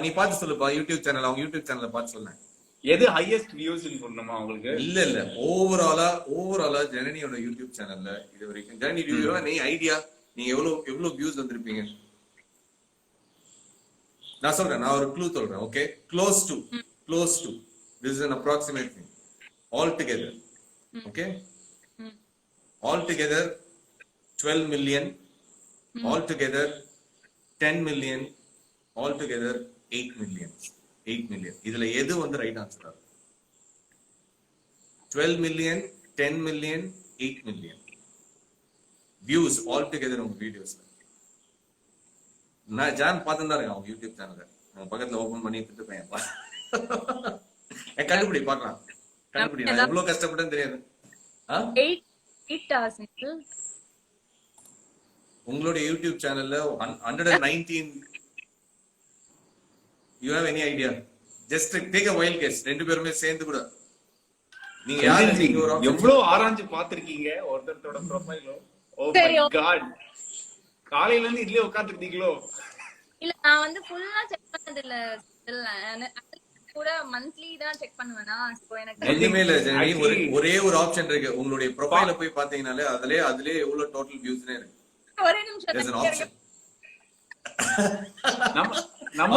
நீ பார்த்து சொல்லுப்பா, யூடியூப் சேனல், அவங்க யூடியூப் சேனல்ல பார்த்து சொல்லேன். எது ஹையஸ்ட் வியூஸ்னு சொல்லணுமா உங்களுக்கு? இல்ல ஓவராலா ஜனனியோட யூடியூப் சேனல்ல இது வரைக்கும் ஜனனி ரிவ்யூ நீ ஐடியா நீங்க எவ்வளவு வியூஸ் வந்திருப்பீங்க? நான் சொல்றேன், நான் ஒரு க்ளூ சொல்றேன். Okay, close to this is an approximate thing all together. Okay, all together 12 million, all together 10 million, all together 8 million. இதுல எது வந்து right answer? 12 million, 10 million, 8 million views all together உங்க வீடியோஸ்ல. நான் ஜான் பார்த்துதான் இருக்கேன் அவங்க யூடியூப் சேனல்ல. பக்கத்துல ஓபன் பண்ணி திட்டுப்பேன். கண்டுபிடி பார்க்கலாம். கண்டுபிடி, நான் எவ்வளவு கஷ்டப்பட்டேன்னு தெரியாது. 8 hours. உங்களுடைய யூடியூப் சேனல்ல 119. You have any idea? Just take a wild guess. ரெண்டு பேருமே சேர்ந்து கூட நீங்க யாரு நீங்க ஒரு எவ்வளவு ஆராய்ஞ்சு பாத்திருக்கீங்க ஒருத்தரோட ப்ரொஃபைலோ? ஓ மை காட், காலையில இருந்து இதுலயே உட்கார்ந்துட்டீங்களோ? இல்ல, நான் வந்து ஃபுல்லா செக் பண்ணது இல்ல. கூட மந்த்லி தான் செக் பண்ணுவேனா. சோ எனக்கு எதுவுமே இல்ல ஜெனி. ஒரே ஒரு ஆப்ஷன் இருக்கு. உங்களுடைய ப்ரொஃபைல போய் பாத்தீங்கனாலே அதுலயே எவ்வளவு டோட்டல் வியூஸ்னே இருக்கு. ஒரே நிமிஷம் there's an option. நம்ம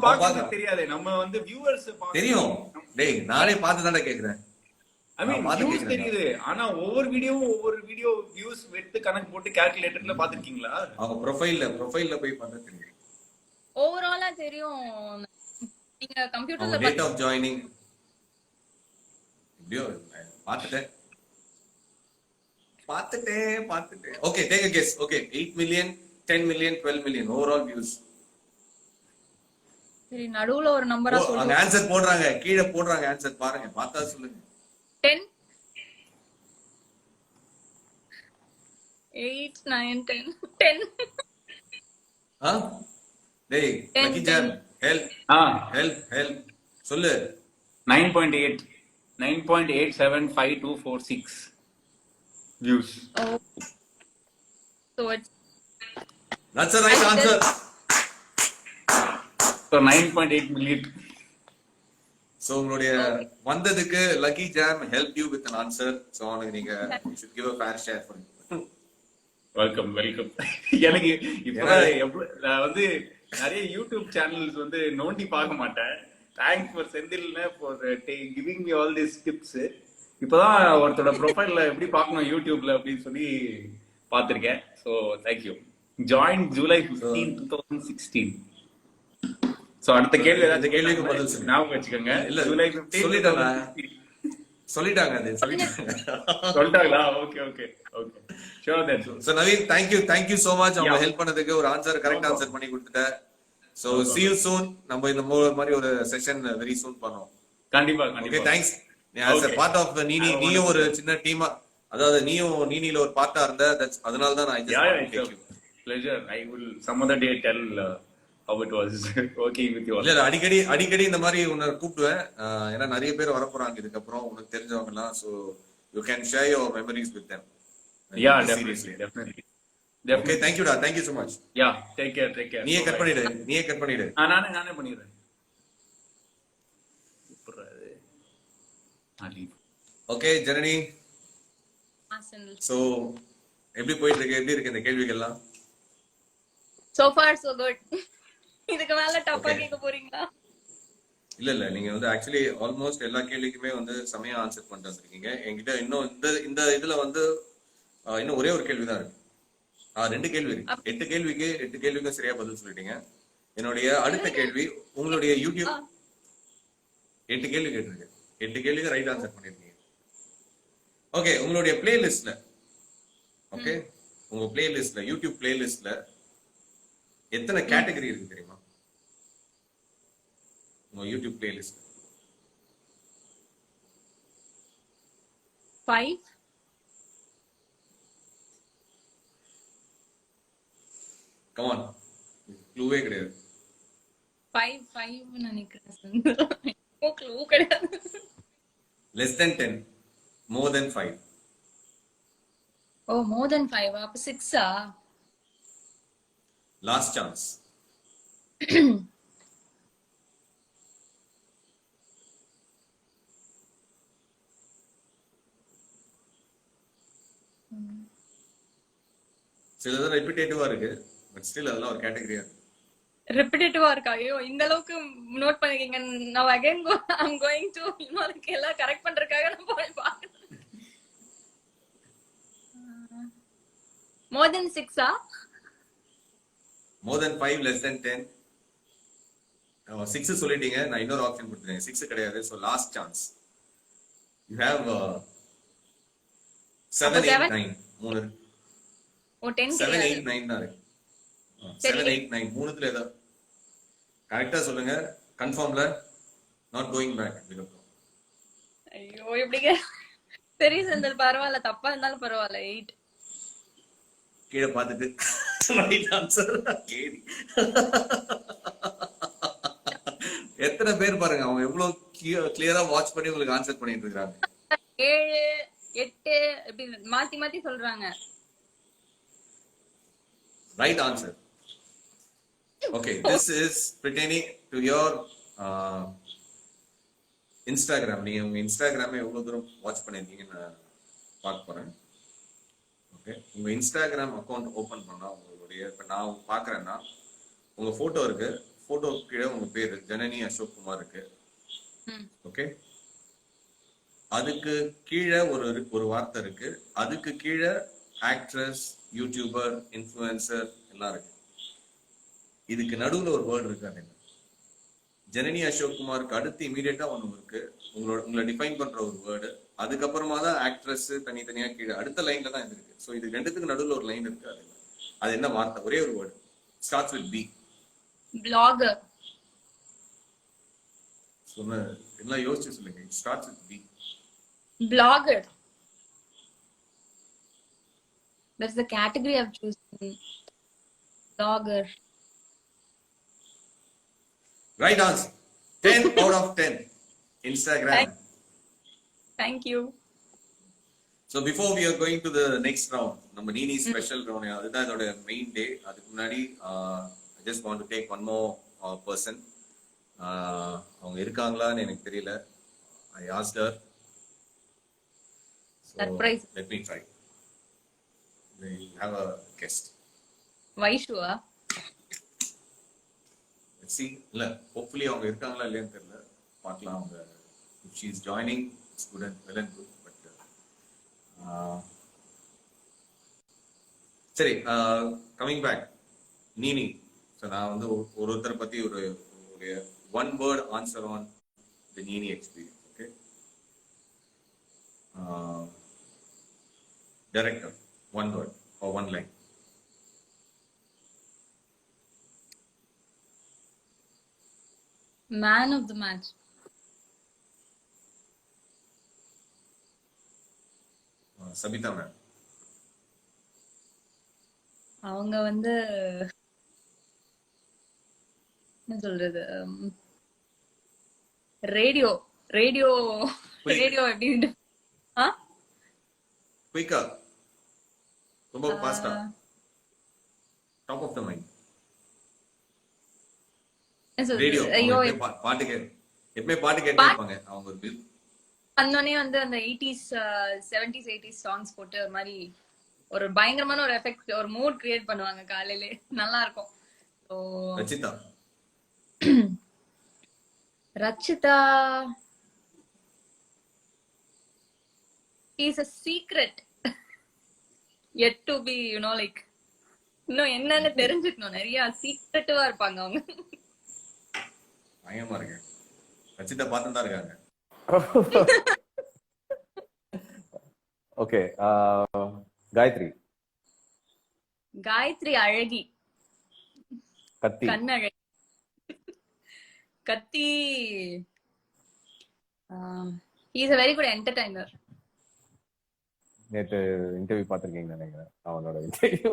பார்க்க தெரியாது. நம்ம வந்து வியூவர்ஸ் தெரியும். டேய் நானே பார்த்து தானே கேக்குறேன். ஐ மீன் வியூஸ் தெரியுது, ஆனா ஒவ்வொரு வீடியோ வியூஸ் எடுத்து கணக்கு போட்டு கால்குலேட்டர்ல பாத்துக்கிங்களா? அவங்க ப்ரொஃபைல்ல போய் பார்த்தா தெரியும். ஓவராலா தெரியும். நீங்க கம்ப்யூட்டர்ல டேட் ஆஃப் ஜாயினிங் எப்படியோ பார்த்துட்டேன். Okay, take a guess. Okay, 8 million, 10 million, 12 million overall views. சரி, நடுவுல ஒரு நம்பரா அங்க சொல்லுங்க. ஆன்சர் போடுறாங்க, கீழே போடுறாங்க ஆன்சர். பாருங்க, பார்த்தா சொல்லுங்க. 10 8 9 10 டேய் லக்கி ஜான், ஹெல்ப் சொல்லு. 9.8 9.875246 views. Oh, so it's That's the right answer. So 9.8 million. So உங்களுடைய வந்ததுக்கு lucky jam helped you with an answer. So உங்களுக்கு நீங்க you should give a fair share for it. Welcome. எனக்கு இப்ப நான் வந்து நிறைய யூடியூப் சேனல்ஸ் வந்து நோண்டி பார்க்க மாட்டேன். தேங்க்ஸ் ஃபார் செந்தில்னு for giving me all this tips. இப்பதான் ஒருத்தரோட ப்ரொஃபைல்ல எப்படி பார்க்கணும் யூடியூப்ல அப்படின்னு சொல்லி பார்த்திருக்கேன். So thank you. Join July 15, 2016. ஸோ அடுத்த கேள்வி அந்த கேள்விக்கு பதில் சொல்லுங்க. ஞாபகம் வச்சுக்கோங்க. இல்ல July 15 சொல்லிட்டாங்க. சொல்லிட்டாங்களா? Okay sure then. So Naveen, thank you so much. அவங்க ஹெல்ப் பண்ணதுக்கு, ஒரு ஆன்சர் கரெக்ட் ஆன்சர் பண்ணி கொடுத்துட்ட. So see you soon. நம்ம இந்த மாதிரி ஒரு செஷன் very soon பண்ணுவோம். கண்டிப்பா. Okay, thanks. as a part of the நீயும் ஒரு சின்ன டீமா, அதாவது நீயும் நீனில ஒரு பார்ட்டா இருந்த, அதனால தான் நான் just pleasure. I will some other day tell how it was working with you all. இல்ல அடிக்கடி இந்த மாதிரி உன்னை கூப்பிடுவேன். ஏன்னா நிறைய பேர் வர போறாங்க இதுக்கு அப்புறம், உனக்கு தெரிஞ்சவங்க எல்லாம். So you can share your memories with them. Yeah, definitely. Okay, thank you da. Thank you so much. Yeah, take care. நீயே கட் பண்ணிடு. நானே பண்ணிடுறேன். ஓகே ஜனனி, சோ எப்படி போயிட்டு இருக்கு இந்த கேள்விகள்லாம்? so far so good. இதுக்கு மேல டப்பா கேட்க போறீங்களா? இல்ல நீங்க வந்து ஆக்சுவலி ஆல்மோஸ்ட் எல்லா கேள்விக்குமே வந்து சமயம் ஆன்சர் பண்ணிட்டு வந்திருக்கீங்க. என்கிட்ட இன்னும் இந்த இதுல வந்து இன்னும் ஒரே ஒரு கேள்விதான் இருக்கு. 2 கேள்வி இருக்கு. 8 கேள்விக்கும் சரியா பதில் சொல்லிட்டீங்க. என்னுடைய அடுத்த கேள்வி, உங்களுடைய யூடியூப் 8 கேள்வி கேட்டிருக்கு. 8 கேள்விக்கு ரைட் ஆன்சர் பண்ணிருக்கீங்க. ஓகே, உங்களுடைய பிளேலிஸ்ட்ல, ஓகே உங்க பிளேலிஸ்ட்ல, யூடியூப் பிளேலிஸ்ட்ல எத்தனை கேட்டகரி இருக்கு தெரியுமா? உங்க யூடியூப் பிளேலிஸ்ட் 5. கமான், க்ளூவே கிடையாது. 5 நினைக்கிறேன் செந்தில். க்ளூ கிடையாது. லெஸ் தென் 10, மோர் தென் 5. ஓ மோர் தென் 5. அப்ப 6ஆ? Last chance. சிலது ரெப்பிட்டேட்டிவா இருக்கு, பட் ஸ்டில் அதெல்லாம் ஒரு கேட்டகரியா இருக்கு. ரெப்பிட்டேட்டிவா இருக்கா? ஐயோ இந்த அளவுக்கு நோட் பண்ணிருக்கீங்க. நான் அகைன் ஐம் கோயிங் டு இன்னொருக்கு எல்லாம் கரெக்ட் பண்றதுக்காக நான் போய் பார்க்கறேன். மோர் தென் 6ஆ? மோர் தென் 5, லெஸ் தென் 10. 6 சொல்லிட்டீங்க, நான் இன்னொரு ஆப்ஷன் கொடுத்துறேன். 6 கிடையாது. So last chance. You have 7, 8, 9. 3 இருக்கு. ஓ 10 7, கிடையாது. 8, 9 தான் இருக்கு. 7, 8, 9 மூணுத்துல ஏதோ கரெக்டா சொல்லுங்க. கன்ஃபார்ம்ல, நாட் கோயிங் பேக். ஐயோ எப்படிங்க? சரி செந்தில் பரவாயில்ல, தப்பா இருந்தாலும் பரவாயில்ல. 8. கீழே பார்த்துட்டு ரைட் ஆன்சர் கேடி. எத்தனை பேர் பாருங்க, அவங்க எவ்வளவு கிளியரா வாட்ச் பண்ணி உங்களுக்கு ஆன்சர் பண்ணிட்டு இருக்காங்க. 7, 8 இப்படி மாத்தி மாத்தி சொல்றாங்க. Right answer. Okay, this is pertaining to your Instagram. நீங்க உங்க இன்ஸ்டாகிராமை எவ்வளவு தூரம் வாட்ச் பண்ணிருக்கீங்கன்னு நான் பார்க்க போறேன். ஓகே, உங்க இன்ஸ்டாகிராம் அக்கௌண்ட் ஓபன் பண்ணா உங்களுடைய, இப்ப நான் பாக்குறேன்னா உங்க போட்டோ இருக்கு, போட்டோ கீழே உங்க பேரு ஜனனி அசோக் குமார் இருக்கு. ஓகே, அதுக்கு கீழே ஒரு வார்த்தை இருக்கு, அதுக்கு கீழே ஆக்ட்ரஸ், யூடியூபர், இன்ஃப்ளூயன்சர் எல்லாம் இருக்கு. இதுக்கு நடுவுல ஒரு வேர்டு இருக்கு. அது என்ன? ஜனனி அசோக் குமாருக்கு அடுத்து இமீடியட்டா ஒண்ணு இருக்கு, உங்களை டிஃபைன் பண்ற ஒரு வேர்டு. அதுக்கப்புறமா தான் ஆக்ட்ரஸ் தனித்தனியா கீழே அடுத்த லைன்ல தான் இது இருக்கு. ஸோ இது ரெண்டுத்துக்கு நடுவுல ஒரு லைன் இருக்கு. அது என்ன வார்த்தை? ஒரே ஒரு word, starts with B. Blogger. சொன்ன எல்லாம் யோசிச்சு சொல்லுங்க. Starts with B. Blogger. That's the category I've chosen. Blogger. Right answer. 10 out of 10. Instagram. Thank you. So before we are going to the next round, நம்ம நீனி ஸ்பெஷல் ரவுண்ட், அதுதான் இதோட மெயின் டே. அதுக்கு முன்னாடி I just want to take one more person. அவங்க இருக்காங்களான்னு எனக்கு தெரியல. I asked her. So Surprise. let me try. We have a guest. Vaishua. Let's see. இல்ல, hopefully அவங்க இருக்காங்களா இல்லையான்னு தெரியல. பார்க்கலாம். அவங்க if she is joining, it's good and well and good. But சரி, coming back. நீனி. So நான் வந்து ஒருத்தரை பத்தி ஒரு one word answer on the Nini experience. Okay. Director. One word or one line. Man of the match. Sabita ma'am. அவங்க வந்து என்ன சொல்றது, ரேடியோ ரேடியோ ரேடியோ எப்படி? குயிக்கா, ரொம்ப ஃபாஸ்டா, top of the mind. Radio. ஐயோ பாட்டு எப்பவுமே பாட்டு கேட்டே இருப்பாங்க அவங்க. ஒரு பில் அந்தோடனே வந்து அந்த 80s 70s 80s சாங்ஸ் போட்டு ஒரு மாதிரி ஒரு பயங்கரமான ஒரு எஃபெக்ட், ஒரு மூட் கிரியேட் பண்ணுவாங்க காலையிலே. நல்லா இருக்கும். Rachitha. Rachitha is a secret yet to be, you know, like இன்னும் என்னன்னு தெரிஞ்சுக்கணும். நிறைய சீக்ரெட்டா இருப்பாங்க அவங்க. பயமா இருக்கு. ரச்சிதா பார்த்துட்டு தான் இருக்காங்க. ஓகே, காயத்ரி. காயத்ரி அழகி. கத்தி. கண்ணழகி. கத்தி he is a very good entertainer. நேத்து இன்டர்வியூ பார்த்திருக்கீங்கன்னு நினைக்கிறேன் அவனோட interview.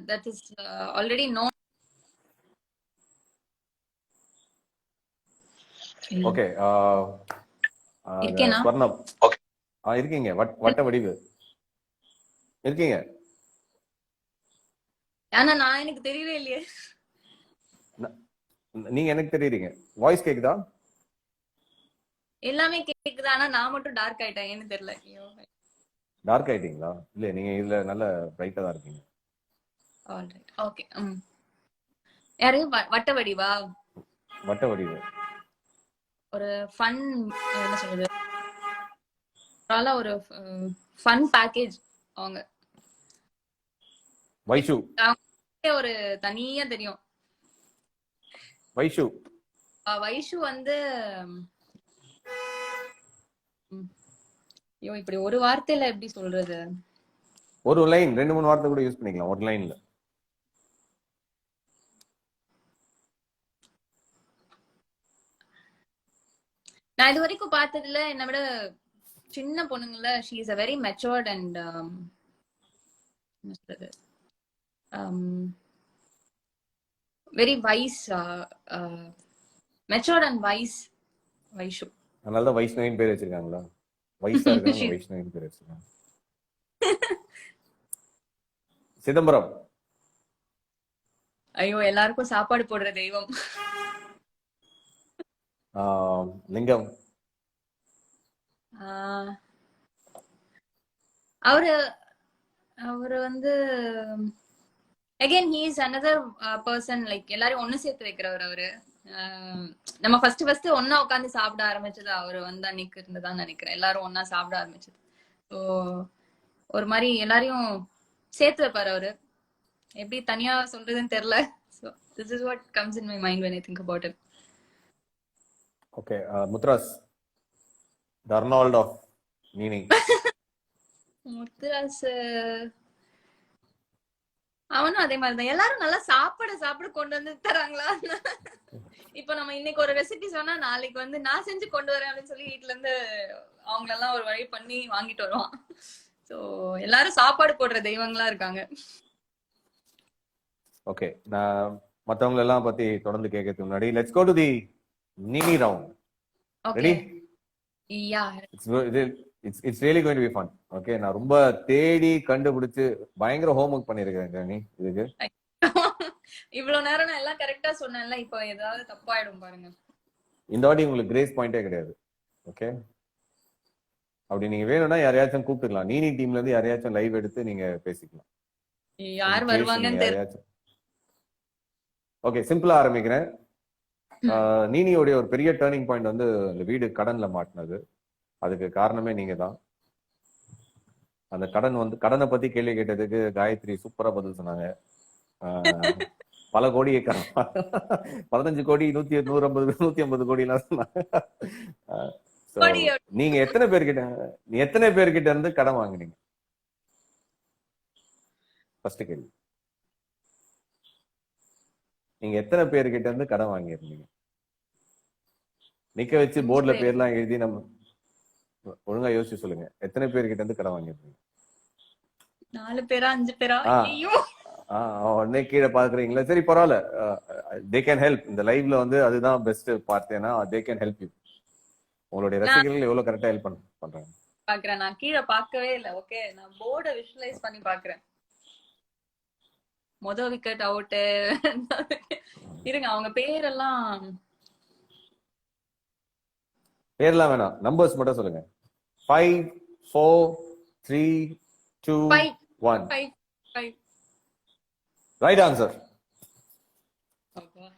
that is already known. Okay. இருக்கேனா? ஸ்வர்ணம் இருக்கீங்க. வட்ட வடிவு இருக்கீங்க. ஆனா நான் எனக்கு தெரியவே இல்லையே. நீங்க எனக்கு தெரியுறீங்க. வாய்ஸ் கேக்குதா? எல்லாமே கேக்குது. ஆனா நான் மட்டும் டார்க் ஆயிட்டேன். ஏன்னு தெரியல. ஐயோ. டார்க் ஆயிட்டீங்களா? இல்ல, நீங்க இதுல நல்ல பிரைட்டா தான் இருக்கீங்க. ஆல்ரைட். ஓகே. யாரு வட்ட வடிவா? வட்ட வடிவு. ஒரு ஃபன், என்ன சொல்றது, ஒரு ஃபன் பேக்கேஜ் அவங்க. வைஷு. ஒரு தனியா தெரியும். வைஷு. வைஷு வந்து ஐயோ, இப்படி ஒரு வார்த்தையில எப்படி சொல்றது? ஒரு லைன் 2-3 வார்த்தை கூட யூஸ் பண்ணிக்கலாம் ஒரு லைன்ல. நான் இது வரைக்கும் பார்த்ததுல என்னை விட சின்ன பொண்ணுங்கள she is a very matured and என்ன சொல்றது, very wise, matured and wise Vaishu. அதனாலதான் வைஷ்ணவின் பேர் வச்சிருக்காங்களா? வைஸா இருக்காங்க, வைஷ்ணவின் பேர் வச்சிருக்காங்க. சிதம்பரம். ஐயோ, எல்லாருக்கும் சாப்பாடு போடுற தெய்வம். லிங்கம். அவரு அவரு வந்து again he is another person, like எல்லாரும் ஒண்ணு சேர்த்து வைக்கிறவர் அவரு. நம்ம ஃபர்ஸ்ட் ஒன்னா உட்காந்து சாப்பிட ஆரம்பிச்சது அவரு வந்து அன்னைக்கு இருந்துதான் நினைக்கிறேன். எல்லாரும் ஒன்னா சாப்பிட ஆரம்பிச்சது. ஸோ ஒரு மாதிரி எல்லாரையும் சேர்த்து வைப்பாரு அவரு. எப்படி தனியா சொல்றதுன்னு தெரியல. So this is what comes in my mind when I think about him. Okay. Mudras. The Arnold of Nini. முத்துராஸ் அவனும் அதே மாதிரிதான். எல்லாரும் நல்லா சாப்பிட கொண்டு வந்து தராங்களா? இப்ப நம்ம இன்னைக்கு ஒரு ரெசிபி சொன்னா நாளைக்கு வந்து நான் செஞ்சு கொண்டு வரேன் அப்படின்னு சொல்லி வீட்டுல இருந்து அவங்களெல்லாம் ஒரு வழி பண்ணி வாங்கிட்டு வருவான். சோ எல்லாரும் சாப்பாடு போடுற தெய்வங்களா இருக்காங்க. ஓகே. நான் மத்தவங்க எல்லாம் பத்தி தொடர்ந்து கேட்கறதுக்கு முன்னாடி let's go to the Nini round. Ready? Yeah. It's really going to be fun. Okay, நான் ரொம்ப தேடி கண்டுபிடிச்சு பயங்கர ஹோம்வொர்க் பண்ணிருக்கேன் நீ இதுக்கு. இவ்வளவு நேரம் நான் எல்லாம் கரெக்டா சொன்னேன்ல, இப்போ ஏதாவது தப்பாயிடும் பாருங்க. இந்த வாட்டி உங்களுக்கு கிரேஸ் பாயிண்டே கிடையாது. ஓகே, அப்படி நீங்க வேணும்னா யாரையாச்சும் கூப்பிட்டுக்கலாம். நீனி டீம்ல இருந்து யாரையாச்சும் லைவ் எடுத்து நீங்க பேசிக்கலாம். யார் வருவாங்கன்னு தெரியல. ஓகே, சிம்பிளா ஆரம்பிக்கிறேன். நீனியோடைய ஒரு பெரிய டேர்னிங் பாயிண்ட் வந்து இந்த வீடு கடன்ல மாட்டினது. அதுக்கு காரணமே நீங்க தான். அந்த கடனை பத்தி கேள்வி கேட்டதுக்கு காயத்ரி சூப்பரா பதில் சொன்னாங்க. பல கோடி 15 கோடி 150 கோடி எல்லாம் சொன்னாங்க. நீங்க எத்தனை பேர்கிட்ட இருந்து கடன் வாங்குனீங்க? ஃபர்ஸ்ட் கேள்வி. நீங்க எத்தனை பேர்கிட்ட இருந்து கடன் வாங்கியிருந்தீங்க? நிக்க வச்சு போர்ட்ல பேர்லாம் எழுதி நம்ம ஒழுங்கா யோசிச்சு சொல்லுங்க. எத்தனை பேர்கிட்ட இருந்து கடன் வாங்கியிருந்தீங்க? 4 பேரா 5 பேரா? உடனே கீழே பாக்குறீங்களா? சரி, பரவாயில்ல. They can help. இந்த லைவ்ல வந்து அதுதான் பெஸ்ட் பார்த்தேன்னா தே கேன் ஹெல்ப் யூ. உங்களுடைய ரசிகர்கள் எவ்வளவு கரெக்டா ஹெல்ப் பண்றாங்க பாக்குறேன். நான் கீழே பார்க்கவே இல்லை. ஓகே, நான் போர்டை விஷுவலைஸ் பண்ணி பாக்குறேன். விக்கெட் அவுட் இருங்க. அவங்க பேரெல்லாம் வேணாம், நம்பர்ஸ் மட்டும் சொல்லுங்க. 5 4 3 2 1. Right answer.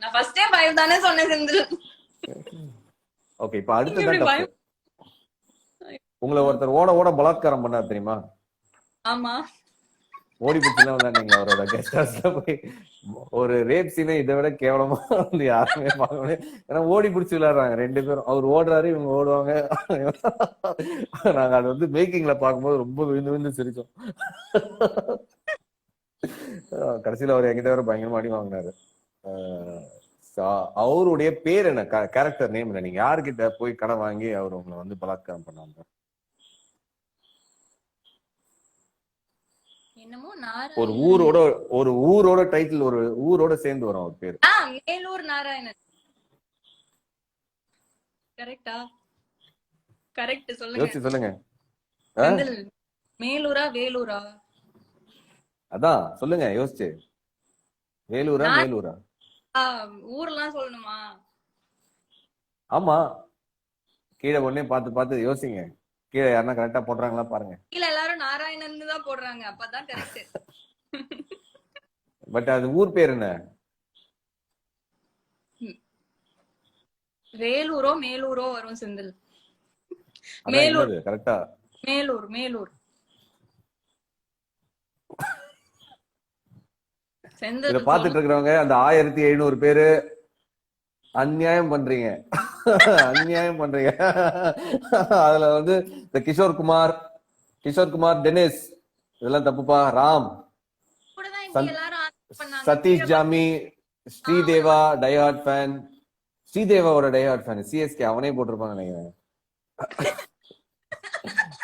நான் ஃபர்ஸ்டே 5 தானே சொன்னேன் செந்தில். ஓகே, இப்போ அடுத்து உங்களை ஒருத்தர் ஓட பலாத்காரம் பண்ணார் தெரியுமா? ஆமா, ஓடி பிடிச்சுலாம் விளையாண்டீங்க அவரோட கெஸ்ட் ஹவுஸ்ல போய். ஒரு ரேப் சீனை இதை விட கேவலமா வந்து யாருமே பார்க்க முடியாது. ஏன்னா ஓடி பிடிச்சி விளையாடுறாங்க 2 பேரும். அவர் ஓடுறாரு, இவங்க ஓடுவாங்க. நாங்க அது வந்து மேக்கிங்ல பார்க்கும்போது ரொம்ப விழுந்து சிரிச்சோம். கடைசியில அவர் எங்கிட்ட வேற பயங்கரமா அடி வாங்கினாரு. அவருடைய பேர் என்ன? கேரக்டர் நேம் என்ன? நீங்க யாருக்கிட்ட போய் கடன் வாங்கி அவர் உங்களை வந்து பலாத்காரம் பண்ணாங்க? என்னமோ ஒரு நாராயணன். ஊரோட ஒரு ஊரோட டைட்டில், ஒரு ஊரோட சேர்ந்து வரும் ஒரு பேரு. மேலூர் நாராயணன். கரெக்டா? கரெக்ட் சொல்லுங்க. யோசிச்சு சொல்லுங்க. செந்தில் மேலூரா வேலூரா? அதான் சொல்லுங்க யோசிச்சு. வேலூரா மேலூரா? ஊர்லாம் சொல்லணுமா? ஆமா, கீழே ஒன்னே பார்த்து பார்த்து யோசிங்க. கீழே யாருன்னா கரெக்டா போடுறாங்களா பாருங்க. இல்ல எல்லாரும் நாராயணன் தான் போடுறாங்க, அப்பதான் கரெக்ட். பட் அது ஊர் பேர் என்ன? வேலூரோ மேலூரோ வரும் செந்தில். மேலூர். கரெக்டா? மேலூர் மேலூர். இத செந்தில் பாத்துட்டு இருக்கிறவங்க அந்த 1700 பேரு அநியாயம் பண்றீங்க. அநியாயம் பண்றீங்க. அதுல வந்து இந்த கிஷோர் குமார் டெனிஸ் இதெல்லாம் தப்புப்பா. ராம், கூட தான் இப்படி எல்லாரும் answer பண்ணாங்க. Sathish Jami, Srideva diehard fan. ஸ்ரீதேவாவோட டைஹார்ட் ஃபேன் சிஎஸ்கே, அவனே போட்டிருப்பாங்க நினைக்கிறேன்.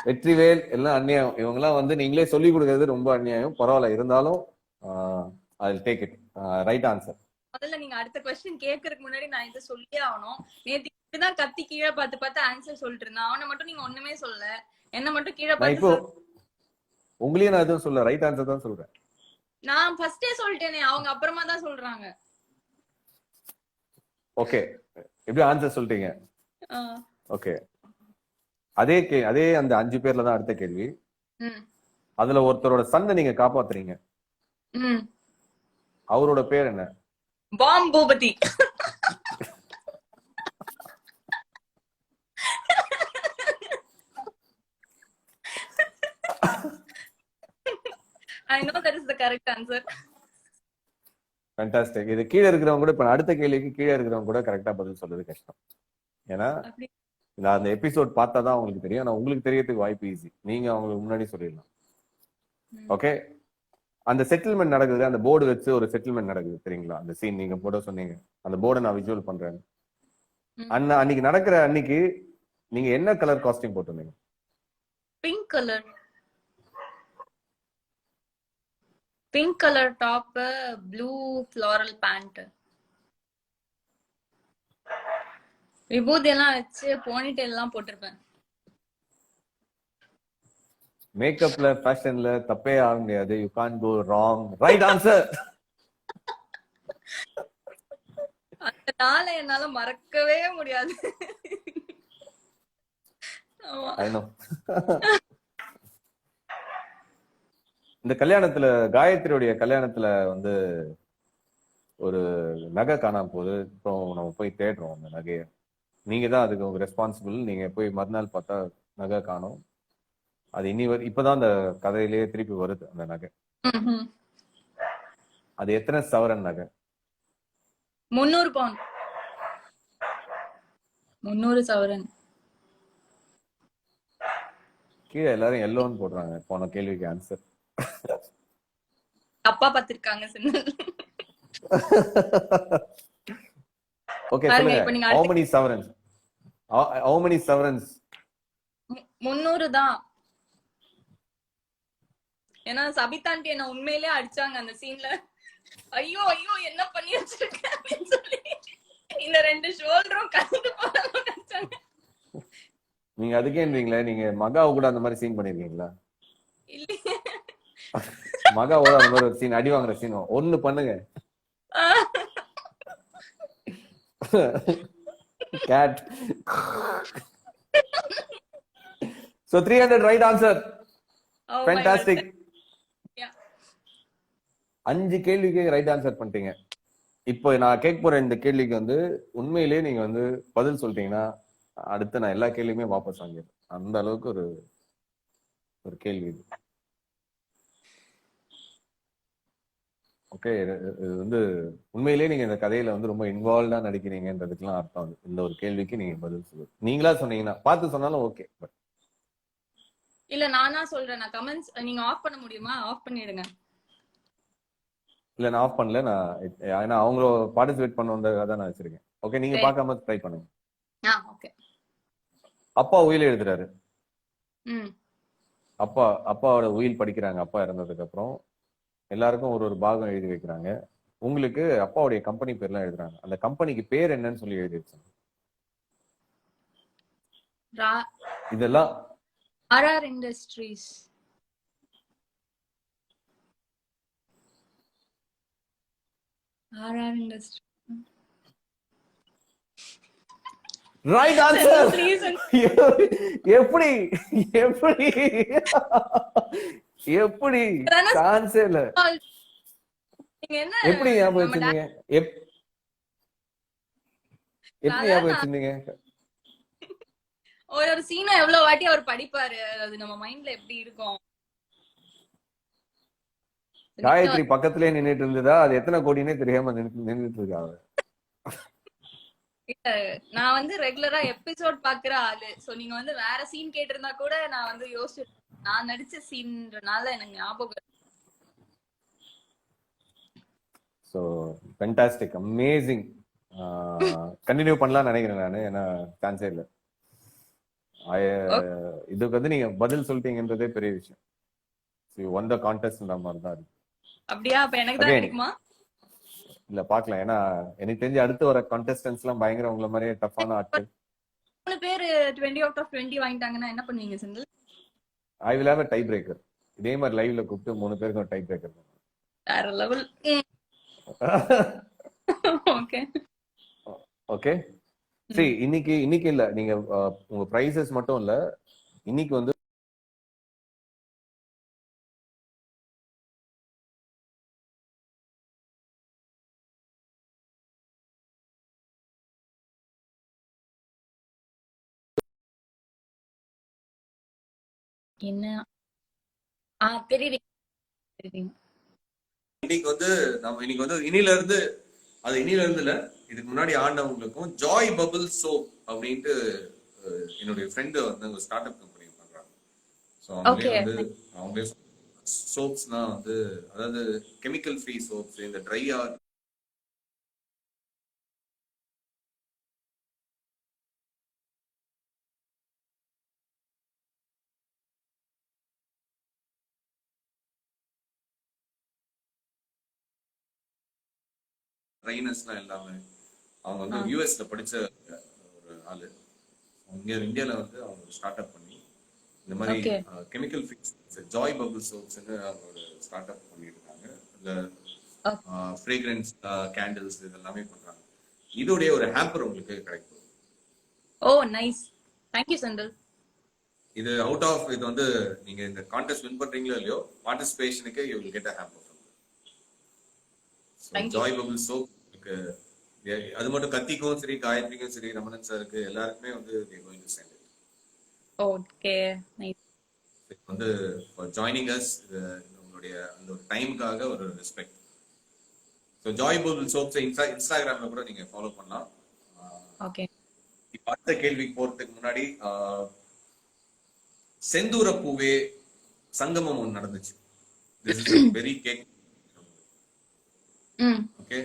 வெற்றிவேல் எல்லாம் அநியாயம். இவங்க எல்லாம் வந்து நீங்களே சொல்லி கொடுக்கறது ரொம்ப அநியாயம். பரவாயில்ல, இருந்தாலும் I will take it. Right answer. முதல்ல நீங்க அடுத்த क्वेश्चन கேக்குறதுக்கு முன்னாடி நான் இத சொல்லியே ஆகணும். நேத்து இப்படிதான் கத்தி கீழே பார்த்து ஆன்சர் சொல்லிட்டு இருந்தான். அவனை மட்டும் நீங்க ஒண்ணுமே சொல்லல, என்ன மட்டும் கீழே நான் இப்போ பார்த்து உங்களையும் நான் எதுவும் சொல்ல, ரைட் ஆன்சர் தான் சொல்றேன். நான் ஃபர்ஸ்டே சொல்லிட்டேனே, அவங்க அப்புறமா தான் சொல்றாங்க. ஓகே, எப்படி ஆன்சர் சொல்லிட்டீங்க? ஆ. ஓகே, அதே அந்த 5 பேர்ல தான் அடுத்த கேள்வி. ம். அதுல ஒருத்தரோட சன்னை நீங்க காப்பாத்துறீங்க. ம். அவரோட பேர் என்ன? பாம் Bhupathi. I know that is the correct answer. Fantastic. இது கீழே இருக்கிறவங்க கூட, இப்ப அடுத்த கேள்விக்கு கீழே இருக்கிறவங்க கூட கரெக்டா பதில் சொல்றது கஷ்டம். ஏன்னா அப்படி நான் அந்த எபிசோட் பார்த்தா தான் உங்களுக்கு தெரியும். ஆனா உங்களுக்கு தெரியறதுக்கு வாய்ப்பு ஈஸி. நீங்க அவங்களுக்கு முன்னாடி சொல்லிடலாம். ஓகே, அந்த செட்டில்மெண்ட் நடக்குது, அந்த போர்டு வச்சு ஒரு செட்டில்மெண்ட் நடக்குது தெரியுங்களா? அந்த சீன் நீங்க போட சொன்னீங்க, அந்த போர்டை நான் விஜுவல் பண்றேன். அன்னைக்கு நடக்கிற அன்னைக்கு நீங்க என்ன கலர் காஸ்டியூம் போட்டிருந்தீங்க? Pink colour. Pink colour top, blue floral pant. விபூதி எல்லாம் வச்சு போனிடெயில் எல்லாம் போட்டிருப்பேன். மேக்கப்ல ஃபேஷன்ல தப்பே ஆக முடியாது. You can't go wrong. Right answer. அந்த நாளை என்னால மறக்கவே முடியாது. ஆமா. I know. இந்த கல்யாணத்துல, காயத்ரியுடைய கல்யாணத்துல வந்து ஒரு நகை காணாம போகுது. அப்புறம் நம்ம போய் தேடுறோம் அந்த நகையை. நீங்க தான் அதுக்கு ரெஸ்பான்சிபிள். நீங்க போய் மறுநாள் பார்த்தா நகை காணோம். அது இப்பதான் அந்த கதையிலேயே திருப்பி வருது அந்த நகை. ம்ஹும். அது எத்தனை சவரன் நகை? 300 பவுன். 300 சவரன். கீழே எல்லாரும் எல்லோன்னு போடுறாங்க. போன கேள்விக்கு ஆன்சர். அப்பா பாத்திருக்காங்க செந்தில். ஓகே, பாருங்க, சொல்லுங்க. இப்ப நீங்க how many sovereigns? How many sovereigns? 300 தான். ஏன்னா சபிதாண்டி என்ன உண்மையிலே அடிச்சாங்க அந்த சீன்ல. ஐயோ ஐயோ என்ன பண்ணி வச்சிருக்க அப்படின்னு சொல்லி இந்த 2 ஷோல்டரும் கலந்து போறாங்க அடிச்சாங்க. நீங்க அதுக்கேன்றீங்களா? நீங்க மகாவை கூட அந்த மாதிரி சீன் பண்ணிருக்கீங்களா? இல்லையே. மகாவோட அந்த மாதிரி ஒரு சீன், அடி வாங்குற சீன் ஒண்ணு பண்ணுங்க. Cat. So 300 right answer. Oh my Fantastic. God. Yeah. 5 கேள்விக்கு ரைட் ஆன்சர் பண்ணிட்டீங்க. இப்போ நான் கேட்க போற இந்த கேள்விக்கு வந்து உண்மையிலேயே நீங்க வந்து பதில் சொல்லிட்டீங்கன்னா அடுத்து நான் எல்லா கேள்வியுமே வாபஸ் வாங்கிடுறேன். அந்த அளவுக்கு ஒரு கேள்வி இது. ஓகே, இது வந்து உண்மையிலேயே நீங்க இந்த கதையில வந்து ரொம்ப இன்வால்வ்டா நடிக்கிறீங்கன்றதுக்கெல்லாம் அர்த்தம். அது இந்த ஒரு கேள்விக்கு நீங்க பதில் சொல்லுங்க. நீங்களா சொன்னீங்கன்னா, பார்த்து சொன்னாலும் ஓகே. பட் இல்ல நானா சொல்றேன். நான் கமெண்ட்ஸ் நீங்க ஆஃப் பண்ண முடியுமா? ஆஃப் பண்ணிடுங்க. இல்ல, நான் ஆஃப் பண்ணல. நான் ஏன்னா அவங்கள பார்ட்டிசிபேட் பண்ண வந்ததாக நான் வச்சிருக்கேன். ஓகே, நீங்க பார்க்காம ட்ரை பண்ணுங்க. ஓகே. அப்பா உயில எழுதுறாரு. ம். அப்பா அப்பாவோட உயில் படிக்கிறாங்க. அப்பா இறந்ததுக்கு அப்புறம் எல்லாருக்கும் ஒரு ஒரு பாகம் எழுதி வைக்கிறாங்க. உங்களுக்கு அப்பாவுடைய கம்பெனி பேர்லாம் எழுதுறாங்க. அந்த கம்பெனிக்கு பேர் என்னன்னு சொல்லி எழுதி வச்சாங்க. இதெல்லாம் RR Industries. RR Industries. Right answer. Please. எப்படி எப்படி எப்படி சான்ஸே இல்ல. நீங்க என்ன எப்படி ஞாபகம் நம்ம வச்சிருந்தீங்க? எப்படி ஞாபகம் வச்சிருந்தீங்க? ஒரு சீனை எவ்வளவு வாட்டி அவர் படிப்பாரு, அது நம்ம மைண்ட்ல எப்படி இருக்கும். காயத்ரி பக்கத்திலே நின்னுட்டு இருந்ததா? அது எத்தனை கோடினே தெரியாம நின்னுட்டு இருக்காங்க. இல்ல, நான் வந்து ரெகுலரா எபிசோட் பாக்குற ஆளு. சோ நீங்க வந்து வேற சீன் கேட்டிருந்தா கூட நான் வந்து யோசிச்சு, நான் நடிச்ச சீன்றனால எனக்கு ஞாபகம். So fantastic, amazing. கண்டினியூ பண்ணலாம்னு நினைக்கிறேன் நான். ஏன்னா சான்ஸே இல்லை. இதுக்கு வந்து நீங்க பதில் சொல்லிட்டீங்கன்றதே பெரிய விஷயம். வந்த கான்டெஸ்ட்ன்ற மாதிரி தான் இருக்கு. அப்படியா? அப்ப எனக்கு தான் கிடைக்குமா? இல்ல பாக்கலாம். ஏன்னா எனக்கு தெரிஞ்சு அடுத்து வர கான்டெஸ்டன்ட்ஸ் எல்லாம் பயங்கர உங்களை மாதிரியே டஃப்பான ஆட்கள். 3 பேர் 20 out of 20 வாங்கிட்டாங்கன்னா என்ன பண்ணுவீங்க Senthil? I will have a tie breaker. இதே மாதிரி லைவ்ல கூப்பிட்டு 3 பேருக்கு டை பிரேக்கர். வேற லெவல். Okay okay. சரி, இன்னைக்கு இல்ல, நீங்க உங்க பிரைசஸ் மட்டும் இல்ல, இன்னைக்கு வந்து என்ன தெரியுது. இன்னைக்கு வந்து நம்ம இன்னில இருந்து இல்ல, இதுக்கு முன்னாடி ஆண்டவங்களுக்கும் ஜாய் பபிள் சோப் அப்படின்ட்டு என்னுடைய ஃப்ரெண்டு வந்து ஒரு ஸ்டார்ட் அப் கம்பெனி பண்றாங்க. ஸோ அவங்களே சோப்ஸ்னா வந்து, அதாவது கெமிக்கல் ஃப்ரீ சோப்ஸ், இந்த ட்ரையா ட்ரைனர்ஸ்லாம் எல்லாமே அவங்க வந்து யூஎஸ்ல படிச்ச ஒரு ஆளு. இங்க இந்தியால வந்து அவங்க ஸ்டார்ட் அப் பண்ணி இந்த மாதிரி கெமிக்கல் ஃப்ரீ ஜாய் பபிள் சோப்ஸ்ன்னு அவங்க ஒரு ஸ்டார்ட் அப் பண்ணிட்டு இருக்காங்க. இல்ல ஃப்ரேக்ரன்ஸ் கேண்டில்ஸ் இதெல்லாமே பண்றாங்க. இதோடைய ஒரு ஹேம்பர் உங்களுக்கு கிடைக்கும். ஓ நைஸ், தேங்க் யூ செந்தில். இது அவுட் ஆஃப் இது வந்து நீங்க இந்த கான்டெஸ்ட் வின் பண்றீங்களோ இல்லையோ, பார்ட்டிசிபேஷனுக்கு you will get a hamper from Joy Bubble soap. அது மட்டும் கத்திக்கும் சரி, காயத்ரிக்கும் சரி, ரமணன் சாருக்கு எல்லாருக்குமே வந்து ஓகே நைஸ். வந்து ஜாயினிங் அஸ், உங்களுடைய அந்த ஒரு டைமுக்காக ஒரு respect. So Joy bubble soaps இன்ஸ்டாகிராம்ல கூட நீங்க ஃபாலோ பண்ணலாம். ஓகே, இப்போ அடுத்த கேள்விக்கு போறதுக்கு முன்னாடி செந்தூர பூவே சங்கமம் ஒன்று நடந்துச்சு. This is very cake. Okay,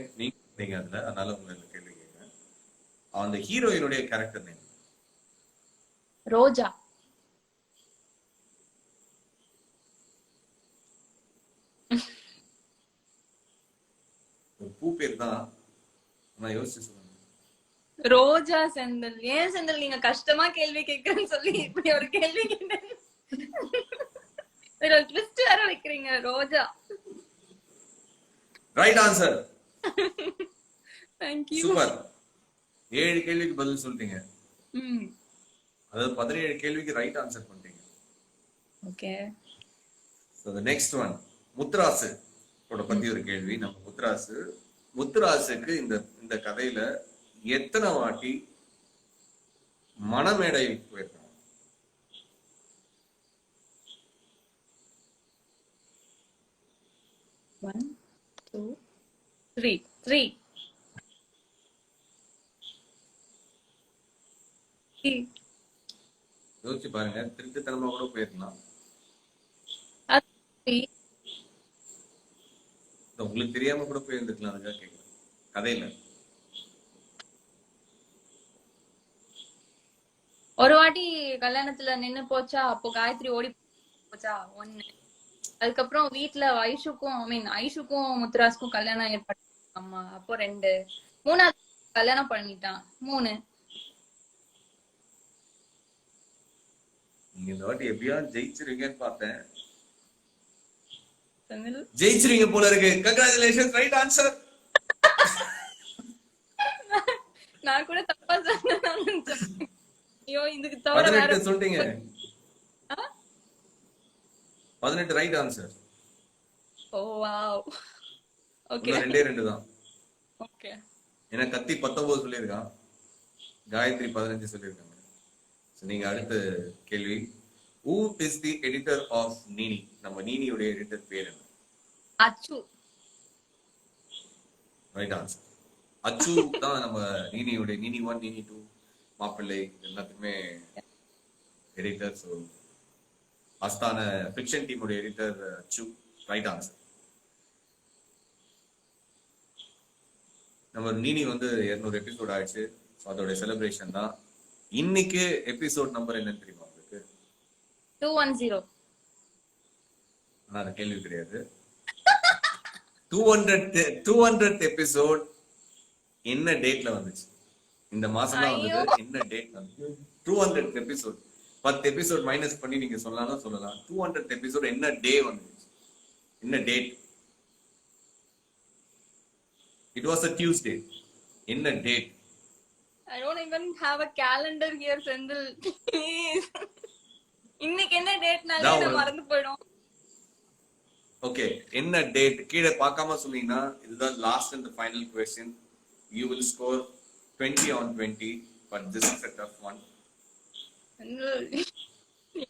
நீங்க அதுல, அதனால உங்களுக்கு கேள்வி கேட்கிறேன். அந்த ஹீரோயினுடைய கேரக்டர் நேம் ரோஜா. ஒரு பூ பேர் தான், நான் யோசிச்சு சொல்லுங்க. ரோஜா செந்தில். ஏன் செந்தில் நீங்க கஷ்டமா கேள்வி கேட்கறேன்னு சொல்லி இப்படி ஒரு கேள்வி கேட்டேன். ட்விஸ்ட் வேற வைக்கிறீங்க. Roja. Right answer. Thank you. Super. 7 கேள்விக்கு பதில் சொல்லிட்டீங்க. அதாவது 17 கேள்விக்கு ரைட் ஆன்சர் பண்ணிட்டீங்க. Okay. So the next one, Muthurasu ஓட பத்தி ஒரு கேள்வி. நம்ம முத்துராசுக்கு இந்த கதையில எத்தனை வாட்டி மணமேடை போயிருக்காங்க? One, two, three. யோசிச்சு பாருங்க, திருட்டுத்தனமா கூட போயிருக்கலாம். உங்களுக்கு தெரியாம கூட போயிருந்துக்கலாம். அதுக்காக கேட்கலாம். கதையில ஒரு வாட்டி கல்யாணத்துல நின்னு போச்சா, அப்போ காயத்ரி ஓடி போச்சா 1. அதுக்கப்புறம் வீட்ல ஐஷுக்கும் முத்துராஜ்க்கும் கல்யாணம் ஏற்பாடு. ஆமா, அப்போ 2. 3வது கல்யாணம் பண்ணிட்டான். 3. நீங்க இந்த வாட்டி எப்படியாவது ஜெயிச்சிருவீங்கன்னு பார்த்தேன். செந்தில் ஜெயிச்சிருவீங்க போல இருக்கு. Congratulation, right answer. நான் கூட தப்பா சொன்னேன். ஐயோ, இதுக்கு தவிர வேற 18 சொல்லிட்டீங்க. 18 ரைட் ஆன்சர். ஓ வாவ். ஓகே இன்னும் 2 தான். ஓகே. ஏன்னா கத்தி 19 சொல்லியிருக்கான், காயத்ரி 15 சொல்லியிருக்காங்க. So, நீங்க அடுத்த கேள்வி. Who is the editor of நீனி? நம்ம நீனியோட எடிட்டர் பேர் என்ன? அச்சு. Right answer. அச்சு தான் நம்ம நீனியோட நீனி 1, நீனி 2, மாப்பிள்ளை எல்லாத்துக்குமே எடிட்டர். ஸோ அஸ்தான ஃபிக்ஷன் டீமோட எடிட்டர் அச்சு. Right answer. நம்ம நீனி வந்து 200 எபிசோட் ஆயிடுச்சு. ஸோ அதோட செலிப்ரேஷன் தான் இன்னைக்கு. எபிசோட் நம்பர் என்னன்னு தெரியுமா உங்களுக்கு? 210. ஆனா அது கேள்வி கிடையாது. 200th எபிசோட் என்ன டேட்ல வந்துச்சு? இந்த மாசம் தான் வந்தது. என்ன டேட் வந்து 200th எபிசோட்? 10 எபிசோட் மைனஸ் பண்ணி நீங்க சொல்லலாம். 200th எபிசோட் என்ன டே வந்துச்சு? என்ன date? It was a Tuesday. என்ன date? I don't even have a calendar here, Senthil. Please. இன்னைக்கு என்ன டேட்னாலே நான் மறந்து போயிடும். ஓகே, என்ன டேட்? கீழே பார்க்காம சொன்னீங்கன்னா இதுதான் last and final question. You will score 20 on 20, but this is a tough one.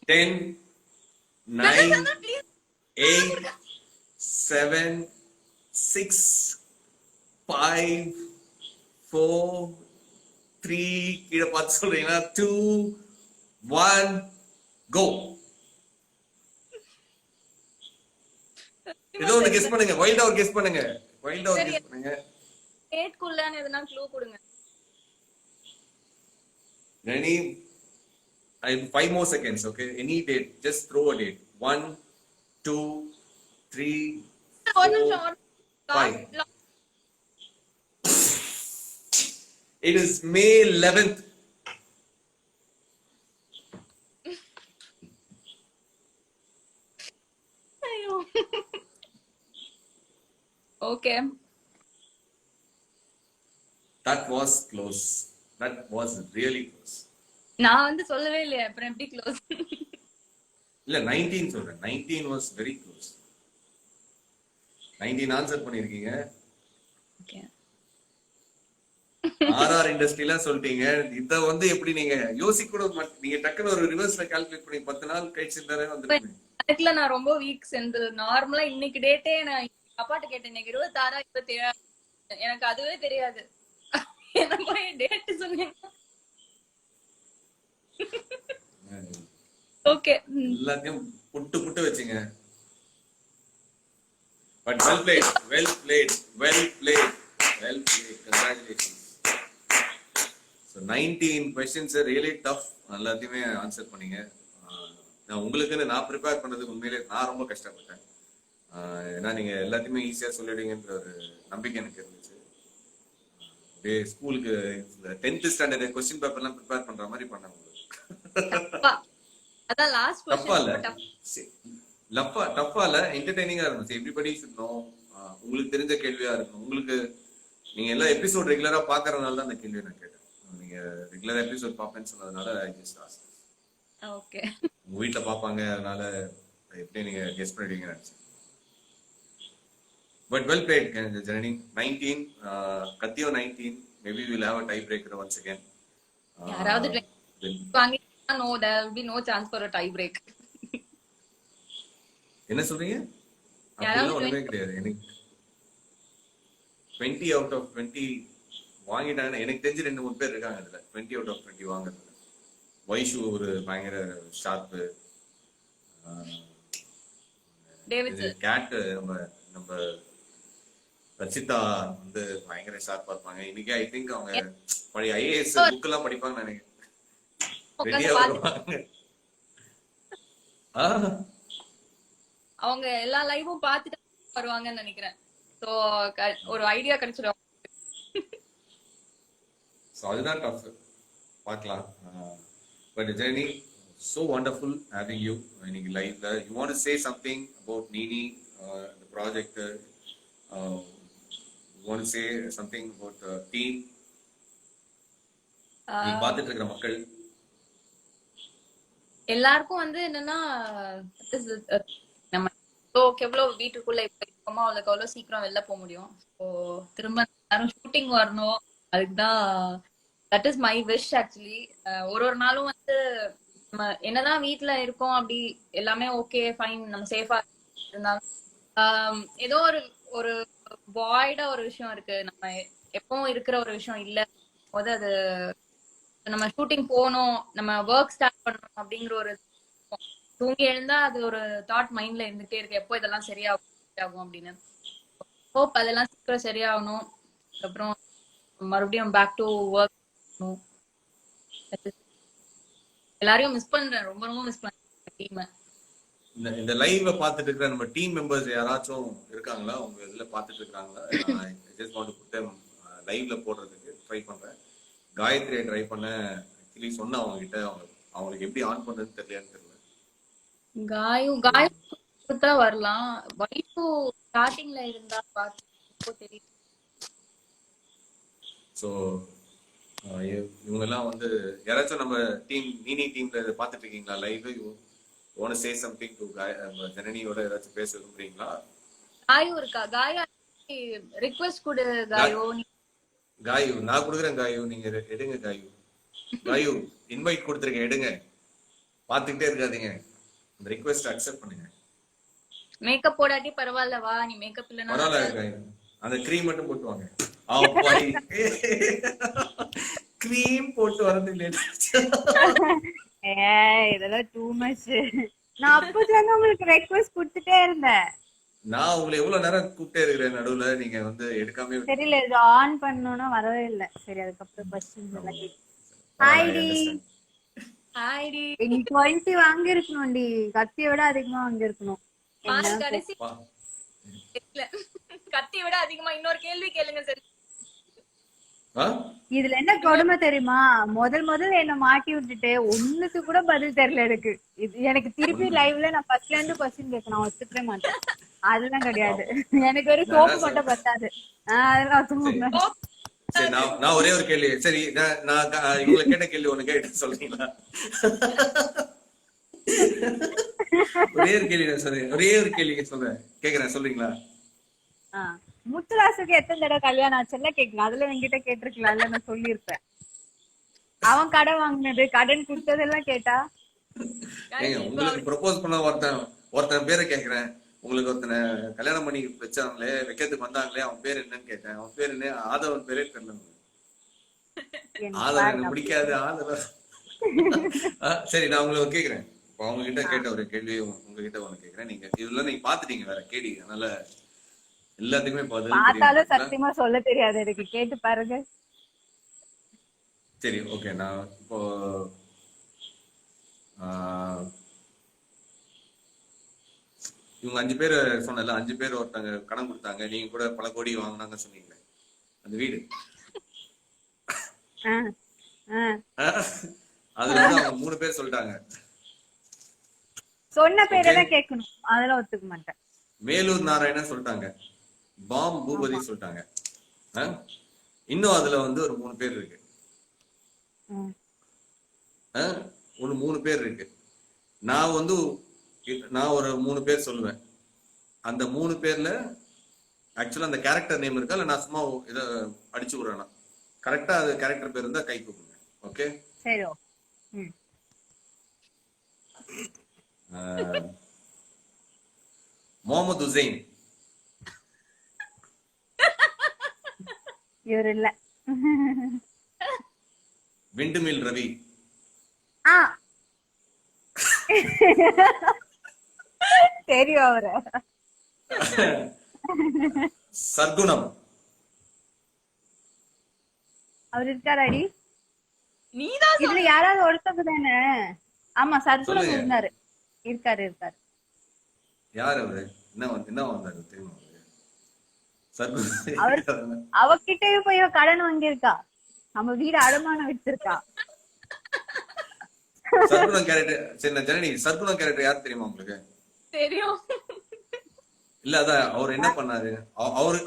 10, 9, 8, 7, 6, 5, 4, 3, கீழே பார்த்து சொல்றீங்கன்னா 2, 1, go. ஏதோ ஒன்று கெஸ் பண்ணுங்க. வைல்டா ஒரு கெஸ் பண்ணுங்க. டேட்க்குள்ளன்னு எதனா க்ளூ கொடுங்க. Ready? I have 5 more seconds, okay? Any date, just throw a date. 1, 2, 3, 4, 5. It is May 11th. ஐயோ. Okay. That was close. That was really close. நான் வந்து சொல்லவே இல்லையா, அப்புறம் எப்படி க்ளோஸ்? இல்ல 19 சொல்றேன். 19 was very close. 19 ஆன்சர் பண்ணிருக்கீங்க. ஓகே. ஆர்ஆர் இண்டஸ்ட்ரிலாம் சொல்லிட்டீங்க. இத வந்து எப்படி நீங்க யோசிக்க கூட நீங்க டக்குன்னு ஒரு ரிவர்ஸ்ல கால்குலேட் பண்ணி 10 நாள் கழிச்சு இருந்தாலே வந்துருக்கீங்க. அதுக்குள்ள நான் ரொம்ப வீக் செந்தில். நார்மலா இன்னைக்கு டேட்டே நான் அப்பாட்ட கேட்டேன், இன்னைக்கு 26 27. எனக்கு அதுவே தெரியாது. என்ன போய் டேட் சொன்னீங்க. ஓகே. எல்லாத்தையும் புட்டு வச்சீங்க. But well played. Congratulations. So 19 questions are really tough. எல்லாத்தையுமே ஆன்சர் பண்ணீங்க. நான் உங்களுக்குன்னு நான் ப்ரிப்பேர் பண்ணது உண்மையிலே நான் ரொம்ப கஷ்டப்பட்டேன். ஏன்னா நீங்க எல்லாத்தையுமே ஈஸியா சொல்லிடுவீங்கன்ற ஒரு நம்பிக்கை எனக்கு இருந்துச்சு. அப்படியே ஸ்கூலுக்கு 10th ஸ்டாண்டர்ட் கொஸ்டின் பேப்பர்லாம் ப்ரிப்பேர் பண்ற மாதிரி பண்ணேன் உங்களுக்கு. அதான் லாஸ்ட் டஃப்பா இல்ல, என்டர்டெய்னிங்கா இருந்துச்சு. Everybody should know. உங்களுக்கு தெரிஞ்ச கேள்வியா இருக்கும். உங்களுக்கு நீங்க எல்லா எபிசோட் ரெகுலரா பாக்குறதுனால தான் அந்த கேள்வியை நான் கேட்டேன். நீங்க ரெகுலர் எபிசோட் பாப்பேன்னு சொன்னதுனால ஐ ஜஸ்ட் ஆஸ்க். ஓகே. உங்க வீட்ல பாப்பாங்க, அதனால எப்படி நீங்க கெஸ் பண்ணிடுவீங்கன்னு நினைச்சேன். But well plate Janani. 19 கத்தியோ 19. Maybe will have a tie breaker once again. யாராவது வாங்கி no, there will be no chance for a tie break. என்ன சொல்றீங்க? அப்படிலாம் ஒண்ணுமே கிடையாது. எனக்கு 20 out of 20 வாங்கிட்டாங்கன்னா எனக்கு தெரிஞ்சு 2-3 பேர் இருக்காங்க அதுல 20 out of 20 வாங்குறது. வைஷு ஒரு பயங்கர ஷார்ப்பு. கேட் நம்ம ரச்சிதா வந்து பயங்கர ஷார்ப்பா இருப்பாங்க. இன்னைக்கு ஐ திங்க் அவங்க பழைய ஐஏஎஸ் புக் எல்லாம் படிப்பாங்கன்னு நினைக்கிறேன். ரெடியா வருவாங்க. அவங்க எல்லா லைவும் பார்த்துட்டு வருவாங்கன்னு நினைக்கிறேன். சோ ஒரு ஐடியா கிடைச்சிடும். ஸோ அதுதான் டஃப். பார்க்கலாம். But journey so wonderful having you இன்னைக்கு லைவ்ல. You want to say something about Nini, the project? You want to say something about the team? நீ பார்த்துட்டு இருக்கிற மக்கள் எல்லாருக்கும் வந்து என்னன்னா நம்ம எவ்வளவு வீட்டுக்குள்ள இப்ப இருக்கோமோ அவளுக்கு அவ்வளவு சீக்கிரம் வெளில போக முடியும். ஸோ திரும்ப எல்லாரும் ஷூட்டிங் வரணும். அதுக்குதான் that is my wish actually. ஒரு நாளும் வந்து நம்ம என்னதான் வீட்டுல இருக்கோம் அப்படி எல்லாமே ஓகே ஃபைன் நம்ம சேஃபா இருந்தாலும் ஏதோ ஒரு ஒரு வாய்டா ஒரு விஷயம் இருக்கு. நம்ம எப்பவும் இருக்கிற ஒரு விஷயம் இல்ல போது அது நம்ம ஷூட்டிங் போகணும், நம்ம ஒர்க் ஸ்டார்ட் பண்ணணும் அப்படிங்கிற ஒரு தூங்கி எழுந்தா அது ஒரு தாட் மைண்ட்ல இருந்துட்டே இருக்கு, எப்போ இதெல்லாம் சரியாகும் அப்படின்னு. ஹோப் அதெல்லாம் சீக்கிரம் சரியாகணும். அதுக்கப்புறம் மறுபடியும் பேக் டு ஒர்க். எல்லாரையும் மிஸ் பண்றேன், ரொம்ப ரொம்ப மிஸ் பண்றேன் டீம். இந்த லைவ்ல பார்த்துட்டு இருக்கிற நம்ம டீம் மெம்பர்ஸ் யாராச்சும் இருக்காங்களா உங்க இதுல பார்த்துட்டு இருக்காங்களா? Just want to put them லைவ்ல போடுறதுக்கு ட்ரை பண்றேன். காயத்ரியை ட்ரை பண்ண ஆக்சுவலி சொன்ன அவங்க கிட்ட, அவங்களுக்கு எப்படி ஆன் பண்றதுன்னு தெரியலன்னு தெரியல. காயும் கொடுத்தா வரலாம். வைஃபு ஸ்டார்டிங்ல இருந்தா பார்த்து தெரியும். ஸோ இவங்க எல்லாம் வந்து யாராச்சும் நம்ம டீம் நீனி டீம்ல இதை பார்த்துட்டு இருக்கீங்களா live? You want to say something to ஜனனியோட ஏதாச்சும் பேச விரும்புறீங்களா? காயு இருக்கா? காயா ரிக்வெஸ்ட் கொடு காயோ. காயு நான் கொடுக்குறேன். காயு நீங்க எடுங்க. காயு இன்வைட் கொடுத்துருக்கேன், எடுங்க. பார்த்துக்கிட்டே இருக்காதீங்க, இந்த ரிக்வெஸ்ட் அக்செப்ட் பண்ணுங்க. மேக்கப் போடாட்டி பரவாயில்ல, வா நீ மேக்கப் இல்லனா பரவாயில்ல காயு, அந்த க்ரீம் மட்டும் போட்டு வாங்க. க்ரீம் போட்டு வரது லேட். இதெல்லாம் டூ மச். நான் அப்போதுல இருந்து உங்களுக்கு ரெக்வெஸ்ட் கொடுத்துட்டே இருந்தேன். நான் உங்களை எவ்வளவு நேரம் கூப்பிட்டே இருக்கிறேன், நடுவுல நீங்க வந்து எடுக்காம தெரியல, இது ஆன் பண்ணனும்னா வரவே இல்ல. சரி, அதுக்கப்புறம் क्वेश्चंस எல்லாம் கேட்டு ஹாய்டி ஹாய்டி நீ 20 வாங்கி இருக்கணும்டி, கத்தியை விட அதிகமா வாங்கி இருக்கணும். கடைசி கத்தியை விட அதிகமா. இன்னொரு கேள்வி கேளுங்க சரி. இதுல என்ன கொடுமை தெரியுமா, முதல் என்ன மாட்டி விட்டுட்டு ஒண்ணுக்கு கூட பதில் தெரியல எனக்கு. எனக்கு திருப்பி லைவ்ல நான் ஃபர்ஸ்ட்ல இருந்து क्वेश्चन கேட்கணும், ஒத்துக்கவே மாட்டேன். அதெல்லாம் கிடையாது, எனக்கு ஒரு சோப்பு மட்டும் பத்தாது. அதெல்லாம் ஒத்துக்க. சரி, நான் ஒரே ஒரு கேள்வி. சரி, நான் இவங்களை கேட்ட கேள்வி ஒண்ணு கேட்டு சொல்றீங்களா? ஒரே ஒரு கேள்வி சொல்றேன், கேக்குறேன், சொல்றீங்களா? முத்துராசுக்கு எத்தனை தடவை கல்யாணம் ஆச்சுல்ல கேட்கலாம். அதுல என்கிட்ட கேட்டிருக்கலாம்ல, நான் சொல்லியிருப்பேன். அவன் கடன் வாங்கினது, கடன் கொடுத்ததெல்லாம் கேட்டா. உங்களுக்கு ப்ரொபோஸ் பண்ண ஒருத்தன் பேரை கேக்குறேன். உங்களுக்கு ஒருத்தனை கல்யாணம் பண்ணி வச்சாங்களே, வைக்கிறதுக்கு வந்தாங்களே, அவன் பேர் என்னன்னு கேட்டேன். அவன் பேர் என்ன? ஆதவன் பேரே தெரியல. ஆதவன் எனக்கு பிடிக்காது. ஆதவன். சரி, நான் உங்களை கேக்குறேன். அவங்க கிட்ட கேட்ட ஒரு கேள்வி உங்ககிட்ட ஒண்ணு கேக்குறேன். நீங்க இதெல்லாம் நீங்க பாத்துட்டீங்க வேற கேள்வி, அதனால எல்லாத்துக்குமே பார்த்தாலும் சத்தியமா சொல்ல தெரியாது எனக்கு, கேட்டு பாருங்க. சரி, ஓகே. நான் இப்போ இவங்க 5 பேர் சொன்னல, 5 பேர் ஒருத்தங்க கடன் கொடுத்தாங்க, நீங்க கூட பல கோடி வாங்கினாங்க சொன்னீங்களே, அந்த வீடு அதுல வந்து அவங்க 3 பேர் சொல்லிட்டாங்க. சொன்ன பேரெல்லாம் கேட்கணும், அதெல்லாம் ஒத்துக்க மாட்டேன். மேலூர் நாராயணன் சொல்லிட்டாங்க, பாம் பூபதி சொல்லிட்டாங்க. இன்னும் அதுல வந்து ஒரு 3 பேர் இருக்கு. ஒரு 3 பேர் இருக்கு. நான் ஒரு 3 பேர் சொல்லுவேன். அந்த 3 பேர்ல ஆக்சுவலா அந்த கேரக்டர் நேம் இருக்கா, இல்ல நான் சும்மா இத அடிச்சு விடுறேன்? கரெக்டா அது கேரக்டர் பேர் இருந்தா கை தூக்குங்க. ஓகே, சரி. முகமது ஹுசைன். இவர் இல்ல. விண்டுமில் ரவி. தெரியும் அவரு. சர்க்குணம். அவர் இருக்காராடி? நீதான் இதுல யாராவது ஒருத்தங்க தானே? ஆமா, சர்க்குணம் இருந்தாரு. இருக்காரு. யார் அவரு? என்ன வந்தாரு தெரியுமா உங்களுக்கு? அவர் சர்க்குணம். அவகிட்டயும் போய் இவ கடன் வாங்கியிருக்கா, நம்ம வீடு அடமானம் வச்சிருக்கா. சர்க்குணம் கேரக்டர் சரி ஜனனி, சர்க்குணம் கேரக்டர் யார் தெரியுமா உங்களுக்கு? தெரியும். இல்ல அதான் அவர் என்ன பண்ணாரு,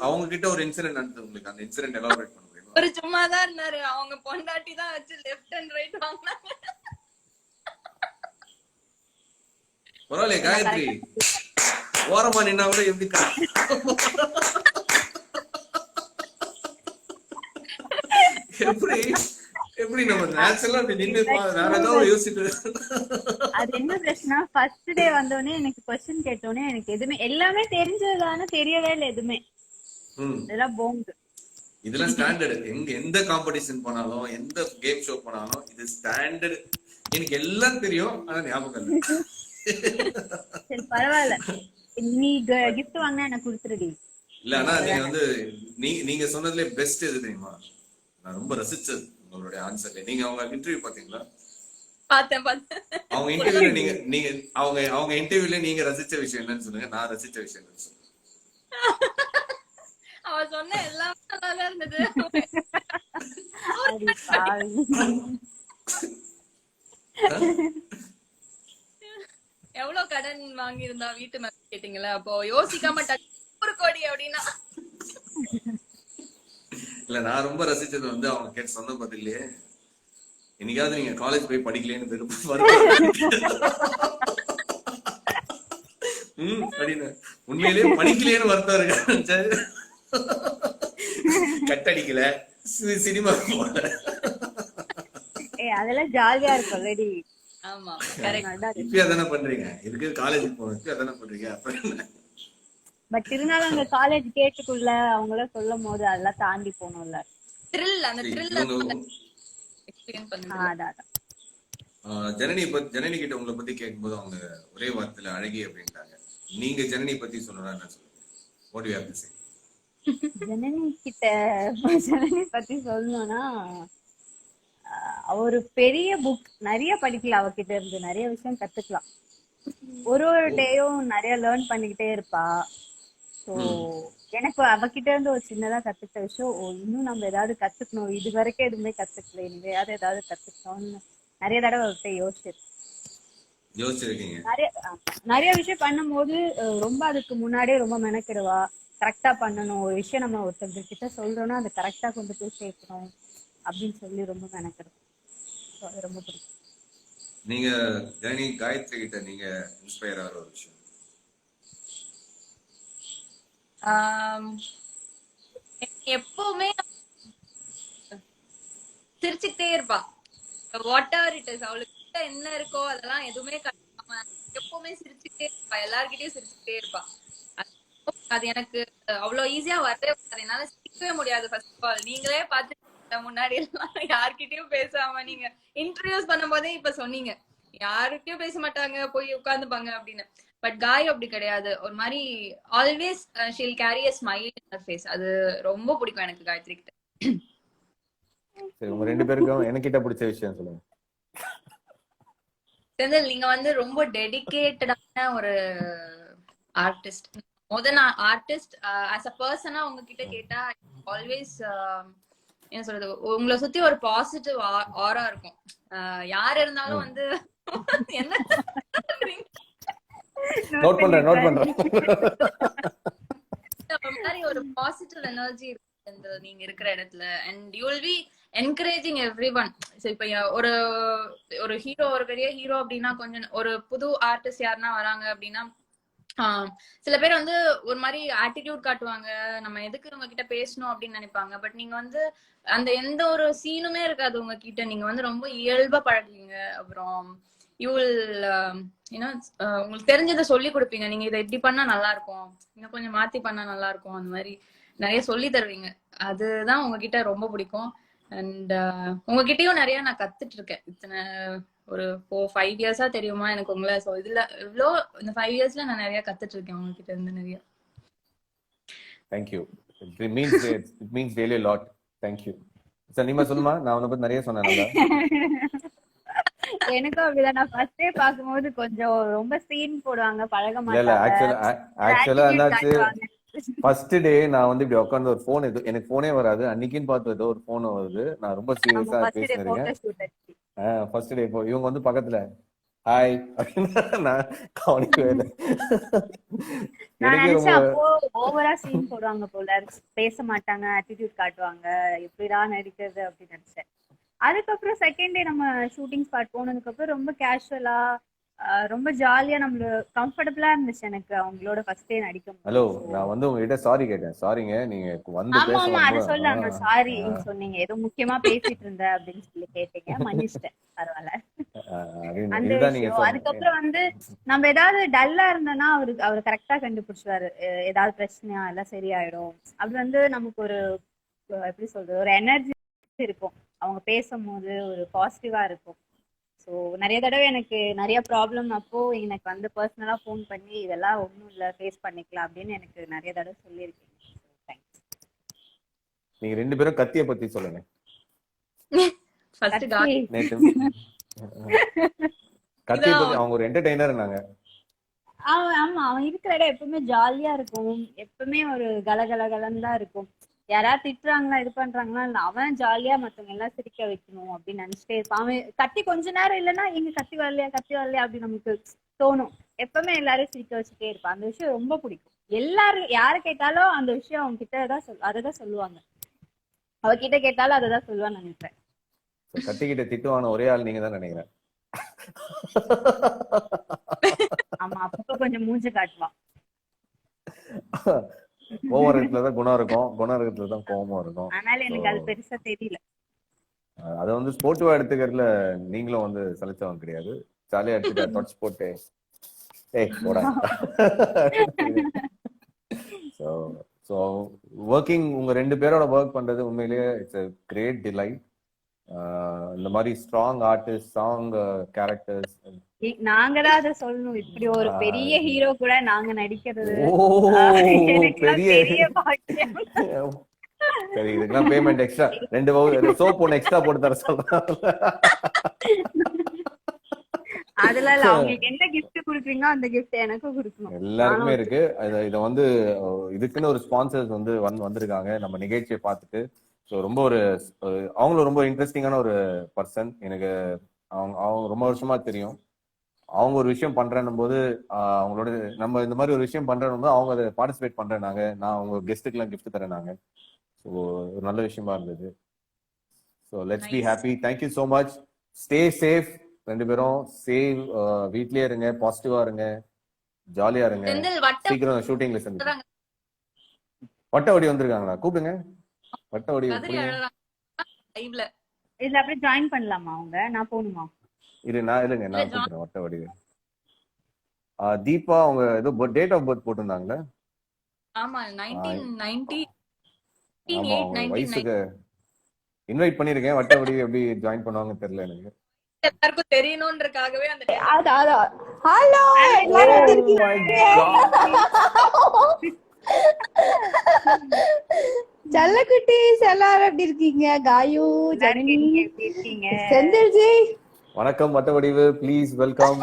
அவங்க கிட்ட ஒரு இன்சிடென்ட் நடந்தது உங்களுக்கு, அந்த இன்சிடென்ட் எலாபரேட் பண்ண முடியுமா? ஒரு சும்மாதான் இருந்தாரு, அவங்க பொண்டாட்டி தான் வச்சு லெஃப்ட் அண்ட் ரைட் வாங்கினாங்க. பரவாயில்லையே காயத்ரி, ஓரமா நின்னா கூட எப்படி எப்படி எப்படி நம்ம நேச்சுரலா அப்படி நின்று வேற ஏதாவது யோசிச்சுட்டு. அது என்ன பிரச்சனை, ஃபர்ஸ்ட் டே வந்தோடனே எனக்கு கொஸ்டின் கேட்டோடனே எனக்கு எதுவுமே எல்லாமே தெரிஞ்சதான தெரியவே இல்லை எதுவுமே. இதெல்லாம் போங்கு. இதெல்லாம் ஸ்டாண்டர்ட். எந்த காம்படிஷன் போனாலும் எந்த கேம் ஷோ போனாலும் இது ஸ்டாண்டர்ட். எனக்கு எல்லாம் தெரியும் ஆனா ஞாபகம் இல்லை. சரி பரவாயில்ல, நீ கிஃப்ட் வாங்கினா எனக்கு கொடுத்துருடி. இல்ல ஆனா நீங்க வந்து நீங்க சொன்னதுல பெஸ்ட் எது தெரியுமா? நான் ரொம்ப ரசிச்சது உங்களுடைய ஆன்சர்ல. நீங்க அவங்க இன்டர்வியூ பாத்தீங்களா? பார்த்தேன். அவங்க இன்டர்வியூல நீங்க அவங்க இன்டர்வியூல நீங்க ரசிச்ச விஷயம் என்னன்னு சொல்லுங்க, நான் ரசிச்ச விஷயம் என்னன்னு சொல்லுங்க. அவ சொன்ன எல்லாமே நல்லா இருந்தது. அடி பாவி. எவ்வளவு கடன் வாங்கி இருந்தா வீட்டு மேல கேட்டீங்களா? அப்போ யோசிக்காம 100 கோடி அப்படின்னா. இல்ல நான் ரொம்ப ரசிச்சது வந்து அவங்க கேட்டு சொன்ன பதிலே, என்னைக்காவது நீங்க காலேஜ் போய் படிக்கலன்னு அப்படின்னு உண்மையிலேயே படிக்கலையேன்னு வருத்தம் இருக்கு. கட்டடிக்கல, சினிமா போல. அதெல்லாம் ஜாலியா இருக்கும்லடி. ஆமா கரெக்ட். இப்ப அதானே பண்றீங்க, இதுக்கு காலேஜ் போறோம், இப்ப அதானே பண்றீங்க. அப்புறம் பட் இருந்தாலும் அந்த காலேஜ் கேட்டுக்குள்ள அவங்கள சொல்லும் போது அதெல்லாம் தாண்டி போகணும்ல. த்ரில், அந்த த்ரில் எக்ஸ்பீரியன்ஸ் பண்ணுங்க. அதான் ஜனனி கிட்ட உங்களை பத்தி கேட்கும்போது அவங்க ஒரே வார்த்தையில அழகி அப்படின்ட்டாங்க. நீங்க ஜனனி பத்தி சொல்லணும்னா என்ன சொல்லுங்க? What do you have to say? Janani பத்தி சொல்லணும்னா, ஒரு பெரிய புக் நிறைய படிக்கலாம், அவகிட்ட இருந்து நிறைய விஷயம் கத்துக்கலாம். ஒரு டேயும் நிறைய லேர்ன் பண்ணிக்கிட்டே இருப்பா. ஸோ எனக்கு அவகிட்ட இருந்து ஒரு சின்னதா கத்துக்கிட்ட விஷயம், இன்னும் நம்ம ஏதாவது கத்துக்கணும், இது வரைக்கும் எதுவுமே கத்துக்கல, இனிமையாவது ஏதாவது கத்துக்கணும்னு நிறைய தடவை அவர்கிட்ட யோசிச்சிருக்கீங்க. நிறைய விஷயம் பண்ணும் போது ரொம்ப அதுக்கு முன்னாடியே ரொம்ப மெனக்கிடுவா. கரெக்டா பண்ணணும், ஒரு விஷயம் நம்ம ஒருத்தவங்க கிட்ட சொல்றோம்னா அதை கரெக்டா கொண்டு போய் சேர்க்கணும் அப்படின்னு சொல்லி ரொம்ப மெனக்கிடுவோம். அது ரொம்ப பிடிக்கும். நீங்க ஜனனி காயத்ரி கிட்ட நீங்க இன்ஸ்பயர் ஆகிற ஒரு விஷயம்? எப்பவுமே சிரிச்சுக்கிட்டே இருப்பா. வாட் எவர் இட் இஸ், அவளுக்கு என்ன இருக்கோ அதெல்லாம் எதுவுமே காட்டாம எப்பவுமே சிரிச்சுக்கிட்டே இருப்பா. எல்லார்கிட்டயும் சிரிச்சுக்கிட்டே இருப்பா. அது எனக்கு அவ்வளவு ஈஸியா வரவே வராது. என்னால சிரிக்கவே முடியாது. ஃபர்ஸ்ட் ஆஃப் ஆல் நீங்களே பார்த்து முன்னாடி எல்லாம் யார்கிட்டயும் பேசாம, நீங்க இன்டர்வியூஸ் பண்ணும் போதே இப்ப சொன்னீங்க யாருக்கிட்டயும் பேச மாட்டாங்க, போய் உட்கார்ந்துப்பாங்க அப்படின்னு. பட் காய் அப்படி கிடையாது. ஒரு மாதிரி always she'll carry a smile in her face. அது ரொம்ப பிடிக்கும் எனக்கு காயத்ரி கிட்ட. சரி, உங்க ரெண்டு பேருக்கும் எனக்கிட்ட பிடிச்ச விஷயம் சொல்லுங்க. செந்தில், நீங்க வந்து ரொம்ப டெடிகேட்டடான ஒரு ஆர்டிஸ்ட். நான் ஆர்டிஸ்ட் ஆஸ் அ பர்சனா உங்ககிட்ட கேட்டா ஆல்வேஸ் என்ன சொல்றது, உங்களை சுத்தி ஒரு பாசிட்டிவ் ஆரா இருக்கும். யார் இருந்தாலும் வந்து என்ன நோட் பண்றேன் மாதிரி ஒரு பாசிட்டிவ் எனர்ஜி இருக்கு நீங்க இருக்கிற இடத்துல. And you will be encouraging everyone. இப்ப ஒரு ஹீரோ, ஒரு பெரிய ஹீரோ அப்படின்னா, கொஞ்சம் ஒரு புது ஆர்டிஸ்ட் யாருன்னா வராங்க அப்படின்னா சில பேர் வந்து ஒரு மாதிரி ஆட்டிடியூட் காட்டுவாங்க, நம்ம எதுக்கு உங்ககிட்ட பேசணும் அப்படின்னு நினைப்பாங்க. பட் நீங்க வந்து அந்த எந்த ஒரு சீனுமே இருக்காது உங்ககிட்ட. நீங்க வந்து ரொம்ப இயல்பா பழகுவீங்க. அப்புறம் யூ வில் உங்களுக்கு தெரிஞ்சதை சொல்லி கொடுப்பீங்க. நீங்க இதை இப்படி பண்ணா நல்லா இருக்கும், இன்னும் கொஞ்சம் மாத்தி பண்ணா நல்லா இருக்கும், அந்த மாதிரி நிறைய சொல்லி தருவீங்க. அதுதான் உங்ககிட்ட ரொம்ப பிடிக்கும். அண்ட் உங்ககிட்டயும் நிறைய நான் கத்துட்டு இருக்கேன். இத்தனை ஒரு 4-5 இயர்ஸா தெரியுமா எனக்கு உங்களை. ஸோ இதுல இவ்வளோ இந்த 5 இயர்ஸ்ல நான் நிறைய கத்துட்டு இருக்கேன் உங்ககிட்ட இருந்து நிறைய. Thank you. It means really lot. Thank you sir. நீமா சொல்லுமா, நான் உன்னை பத்தி நிறைய சொன்னேன். எனக்கும் அப்படிதான். நான் ஃபர்ஸ்ட் டே பாக்கும்போது கொஞ்சம் ரொம்ப சீன் போடுவாங்க, பழக இல்ல மாட்டாங்க, ஆக்சுவலா attitude என்னாச்சு, காட்டுவாங்க. ஃபர்ஸ்ட் டே நான் வந்து இப்படி உட்காந்து ஒரு போன், எனக்கு போனே வராது, அன்னைக்குன்னு பார்த்து ஏதோ ஒரு போன் வருது, நான் ரொம்ப ஆமா, சீரியஸா ஃபர்ஸ்ட் டே பேசினு இருக்கேன். போட்டோ ஷூட் ஆச்சு. ஃபர்ஸ்ட் டே இவங்க வந்து பக்கத்துல ஹாய் அப்படின்னு நான் கவனிக்கவே இல்லை. நான் எனக்கே ரொம்ப நினைச்சேன் அப்போ ஓவரா சீன் போடுவாங்க போல, பேச மாட்டாங்க, attitude காட்டுவாங்க, எப்படிடா நடிக்கிறது அப்படின்னு நினைச்சேன். அதுக்கப்புறம் செகண்ட் டே நம்ம ஷூட்டிங் ஸ்பாட் போனதுக்கு அப்புறம் ரொம்ப கேஷுவலா ரொம்ப ஜாலியா நம்மள கம்ஃபர்டபுளா இருந்துச்சு எனக்கு அவங்களோட ஃபர்ஸ்ட் டே நடிக்கும் ஹலோ, போது. நான் வந்து உங்ககிட்ட சாரி கேட்டேன். சாரிங்க, நீங்க வந்து ஆமா பேச ஆமா, ரொம்ப அத சொல்லாங்க, சாரி சொன்னீங்க, ஏதோ முக்கியமா பேசிட்டு இருந்த அப்படின்னு சொல்லி கேட்டீங்க, மன்னிச்சிட்டேன், பரவாயில்ல. அப்படின்னு அந்த இதுதான் நீங்க விஷயம். சொன்ன. அதுக்கப்புறம் வந்து நம்ம ஏதாவது டல்லா இருந்தோம்னா அவர் கரெக்டா கண்டுபிடிச்சுவாரு. ஏதாவது பிரச்சனையா எல்லாம் சரியாயிடும். அது வந்து நமக்கு ஒரு எப்படி சொல்றது, ஒரு எனர்ஜி இருக்கும் அவங்க பேசும்போது, ஒரு பாசிட்டிவா இருக்கும். ஸோ நிறைய தடவை எனக்கு நிறைய ப்ராப்ளம் அப்போ எனக்கு வந்து பர்சனலா ஃபோன் பண்ணி இதெல்லாம் ஒன்றும் இல்லை, ஃபேஸ் பண்ணிக்கலாம் அப்படின்னு எனக்கு நிறைய தடவை சொல்லியிருக்கீங்க. தேங்க்ஸ். நீங்க ரெண்டு பேரும் கத்திய பத்தி சொல்லுங்க. ஃபர்ஸ்ட் நேத்து கத்திய பத்தி, அவங்க ஒரு என்டர்டெய்னர். ஆமா, அவன் இருக்கிற இடம் எப்பவுமே ஜாலியா இருக்கும், எப்பவுமே ஒரு கலகலகலன்னு தான் இருக்கும். யாராவது திட்டுறாங்களா, இது பண்றாங்களா, இல்ல அவன் ஜாலியா மத்தவங்க எல்லாம் சிரிக்க வைக்கணும் அப்படின்னு நினைச்சிட்டே இருப்பான். அவன் கத்தி கொஞ்ச நேரம் இல்லைன்னா இங்க கத்தி வரலையா அப்படின்னு நமக்கு தோணும். எப்பவுமே எல்லாரும் சிரிக்க வச்சுட்டே இருப்பான். அந்த விஷயம் ரொம்ப பிடிக்கும். எல்லாரும் யாரை கேட்டாலும் அந்த விஷயம் அவங்க கிட்ட தான் அததான் சொல்லுவாங்க. அவகிட்ட கேட்டாலும் அததான் சொல்லுவான்னு நினைப்பேன். கத்திக்கிட்ட திட்டுவான ஒரே ஆள் நீங்க தான் நினைக்கிறேன். ஆமா, அப்பப்ப கொஞ்சம் மூஞ்ச காட்டுவான். கோவம் இடத்துலதான் குணம் இருக்கும், குணம் இடத்துலதான் கோபமும் இருக்கும். ஆனாலும் எனக்கு அது பெருசா தெரியல. அதை வந்து ஸ்போர்ட்டிவா எடுத்துக்கிறதுல நீங்களும் வந்து சலிச்சவங்க கிடையாது. ஜாலியா எடுத்துக்க தொடச்சு போட்டு போடா. ஸோ ஒர்க்கிங், உங்க ரெண்டு பேரோட ஒர்க் பண்றது உண்மையிலேயே இட்ஸ் a great delight. இந்த மாதிரி ஸ்ட்ராங் ஆர்டிஸ்ட், ஸ்ட்ராங் கேரக்டர்ஸ், நாங்க தான் அதை சொல்லணும். இப்படி ஒரு பெரிய ஹீரோ கூட நாங்க நடிக்கிறது பெரிய பாக்கியம். சரி, இதுக்கெல்லாம் பேமெண்ட் எக்ஸ்ட்ரா 2 சோப் ஒன்று எக்ஸ்ட்ரா போட்டு தர சொல்றேன். அதுல இல்ல, அவங்களுக்கு என்ன கிஃப்ட் குடுக்குறீங்க அந்த கிஃப்ட் எனக்கும் கொடுக்கணும். எல்லாருக்குமே இருக்கு. இத வந்து இதுக்குன்னு ஒரு ஸ்பான்சர்ஸ் வந்து வந்திருக்காங்க நம்ம நிகழ்ச்சியை பார்த்துட்டு. ஸோ ரொம்ப அவங்களும் ரொம்ப இன்ட்ரெஸ்டிங்கான ஒரு பர்சன். எனக்கு அவங்க ரொம்ப வருஷமா தெரியும். அவங்க ஒரு விஷயம் பண்றேன்னும் போது அவங்களோட நம்ம இந்த மாதிரி ஒரு விஷயம் பண்றோம் போது அவங்க அதை பார்ட்டிசிபேட் பண்றேனாங்க. நான் அவங்க கெஸ்ட்டுக்கு எல்லாம் கிஃப்ட் தரேனாங்க. ஸோ ஒரு நல்ல விஷயமா இருந்தது. So let's be happy. Thank you so much. Stay safe ரெண்டு பேரும். சேவ், வீட்லயே இருங்க, பாசிட்டிவா இருங்க, ஜாலியா இருங்க. சீக்கிரம் ஷூட்டிங்ல சந்திங்க. வட்டவடி வந்திருக்காங்களா? கூப்பிடுங்க. வட்டவடி இதுல அப்படியே ஜாயின் பண்ணலாமா அவங்க? நான் போகணுமா? நான் கூப்பிடுறேன் வட்டவடி. தீபா அவங்க ஏதோ டேட் ஆஃப் பர்த் போட்டிருந்தாங்களே. ஆமா, 1990. ஆமா, அவங்க வயசுக்கு இன்வைட் பண்ணிருக்கேன். வட்டவடி எப்படி ஜாயின் பண்ணுவாங்க தெரியல எனக்கு. எல்லாருக்கும் தெரியணும்ன்றதுக்காகவே அந்த ஹலோ, எல்லாரும் இருக்கீங்க? செல்லக்குட்டீஸ் எல்லாரும் எப்படி இருக்கீங்க? காயு, ஜனனி, செந்தில்ஜி, வணக்கம். வட்டவடிவு, ப்ளீஸ் வெல்கம்.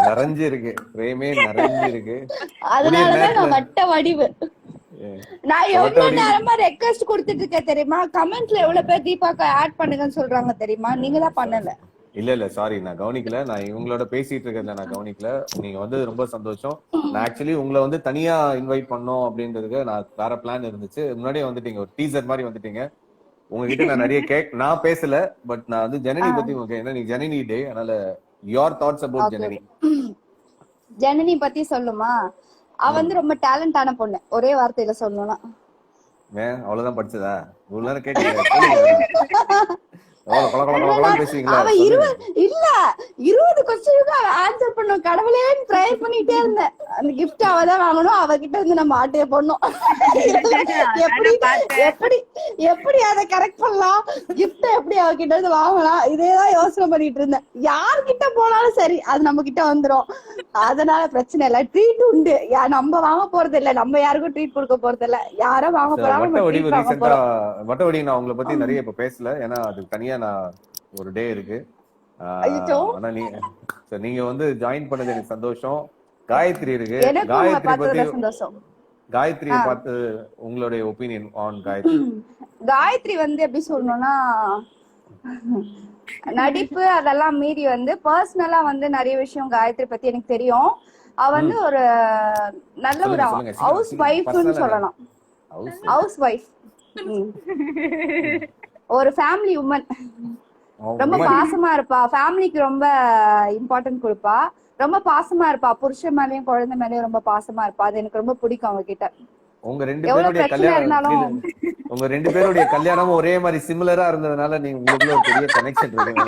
நிறைஞ்சு இருக்கு, பிரேமே நிறைஞ்சு இருக்கு. அதனாலதான் நான் வட்ட வடிவு. நான் எவ்வளவு நேரமா ரெக்வெஸ்ட் கொடுத்துட்டு இருக்கேன் தெரியுமா? கமெண்ட்ல எவ்வளவு பேர் தீபாக்கு ஆட் பண்ணுங்கன்னு சொல்றாங்க தெரியுமா? நீங்க தான் பண்ணல. இல்ல சாரி, நான் கவனிக்கல. நான் இவங்களோட பேசிட்டு இருக்கிறத நான் கவனிக்கல. நீங்க வந்து ரொம்ப சந்தோஷம். நான் ஆக்சுவலி உங்களை வந்து தனியா இன்வைட் பண்ணோம் அப்படின்றதுக்கு நான் வேற பிளான் இருந்துச்சு. முன்னாடியே வந்துட்டீங்க, ஒரு டீசர் மாதிரி வந்துட்டீங்க. உங்ககிட்ட நான் நிறைய நான் பேசல, பட் நான் வந்து ஜனனி பத்தி ஏன்னா நீ ஜனனி டே, அதனால your thoughts about Janani. Janani பத்தி சொல்லுமா? அவ வந்து ரொம்ப டேலண்டான பொண்ணு. ஒரே வார்த்தையில சொல்லணும்னா அவ்வளவுதான். படிச்சதா? இவ்வளவு நேரம் கேட்க அவ 20 கொஸ்டினுக்கு ஆன்சர் பண்ணும். கடவுளேன்னு ப்ரேயர் பண்ணிட்டே இருந்தேன். அந்த கிஃப்ட் அவதான் வாங்கணும், அவகிட்ட இருந்து நம்ம ஆட்டைய போடணும். எப்படி அதை கரெக்ட் பண்ணலாம், கிஃப்ட் எப்படி அவகிட்ட இருந்து வாங்கலாம், இதேதான் யோசனை பண்ணிட்டு இருந்தேன். யார்கிட்ட போனாலும் சரி அது நம்ம கிட்ட வந்துரும். அதனால பிரச்சனை இல்ல. ட்ரீட் உண்டு. நம்ம வாங்க போறது இல்ல, நம்ம யாருக்கும் ட்ரீட் கொடுக்க போறது இல்ல. யாரும் வாங்க போறாங்க, வட்ட நம்ம வடிவு ட்ரீட் வாங்க ரீசெண்டா போறோம். வட்ட வடிவு நான் உங்களை பத்தி நிறைய இப்ப பேசல, ஏன்னா அது தனியா நான் ஒரு டே இருக்கு. ஐயோ, ஆனா நீங்க வந்து ஜாயின் பண்ணது எனக்கு சந்தோஷம். காயத்ரி இருக்கு, எனக்கு உங்களை காயத்ரி பத்தி பார்த்ததுல சந்தோஷம். காயத்ரியை பார்த்து உங்களுடைய ஒப்பீனியன் ஆன் காயத்ரி. காயத்ரி வந்து எப்படி சொல்லணும்னா, நடிப்பு அதெல்லாம் மீறி வந்து பர்சனலா வந்து நிறைய விஷயம் காயத்ரி பத்தி எனக்கு தெரியும். அவ வந்து ஒரு நல்ல ஒரு சொல்லுங்க, ஹவுஸ் ஒய்ஃப்னு சொல்லலாம். ஹவுஸ் ஒய்ஃப், ஒரு ஃபேமிலி உமன். ரொம்ப பாசமா இருப்பா, ஃபேமிலிக்கு ரொம்ப இம்பார்ட்டன்ட் கொடுப்பா, ரொம்ப பாசமா இருப்பா, புருஷன் மேலயும் குழந்தை மேலயும் ரொம்ப பாசமா இருப்பா. அது எனக்கு ரொம்ப பிடிக்கும் அவகிட்ட. உங்க ரெண்டு எவ்வளவு பேருடைய பிரச்சனை இருந்தாலும் உங்க ரெண்டு பேருடைய கல்யாணமும் ஒரே மாதிரி சிமிலரா இருந்ததுனால நீங்க உங்களுக்குள்ள ஒரு பெரிய கனெக்ஷன் இருக்கு.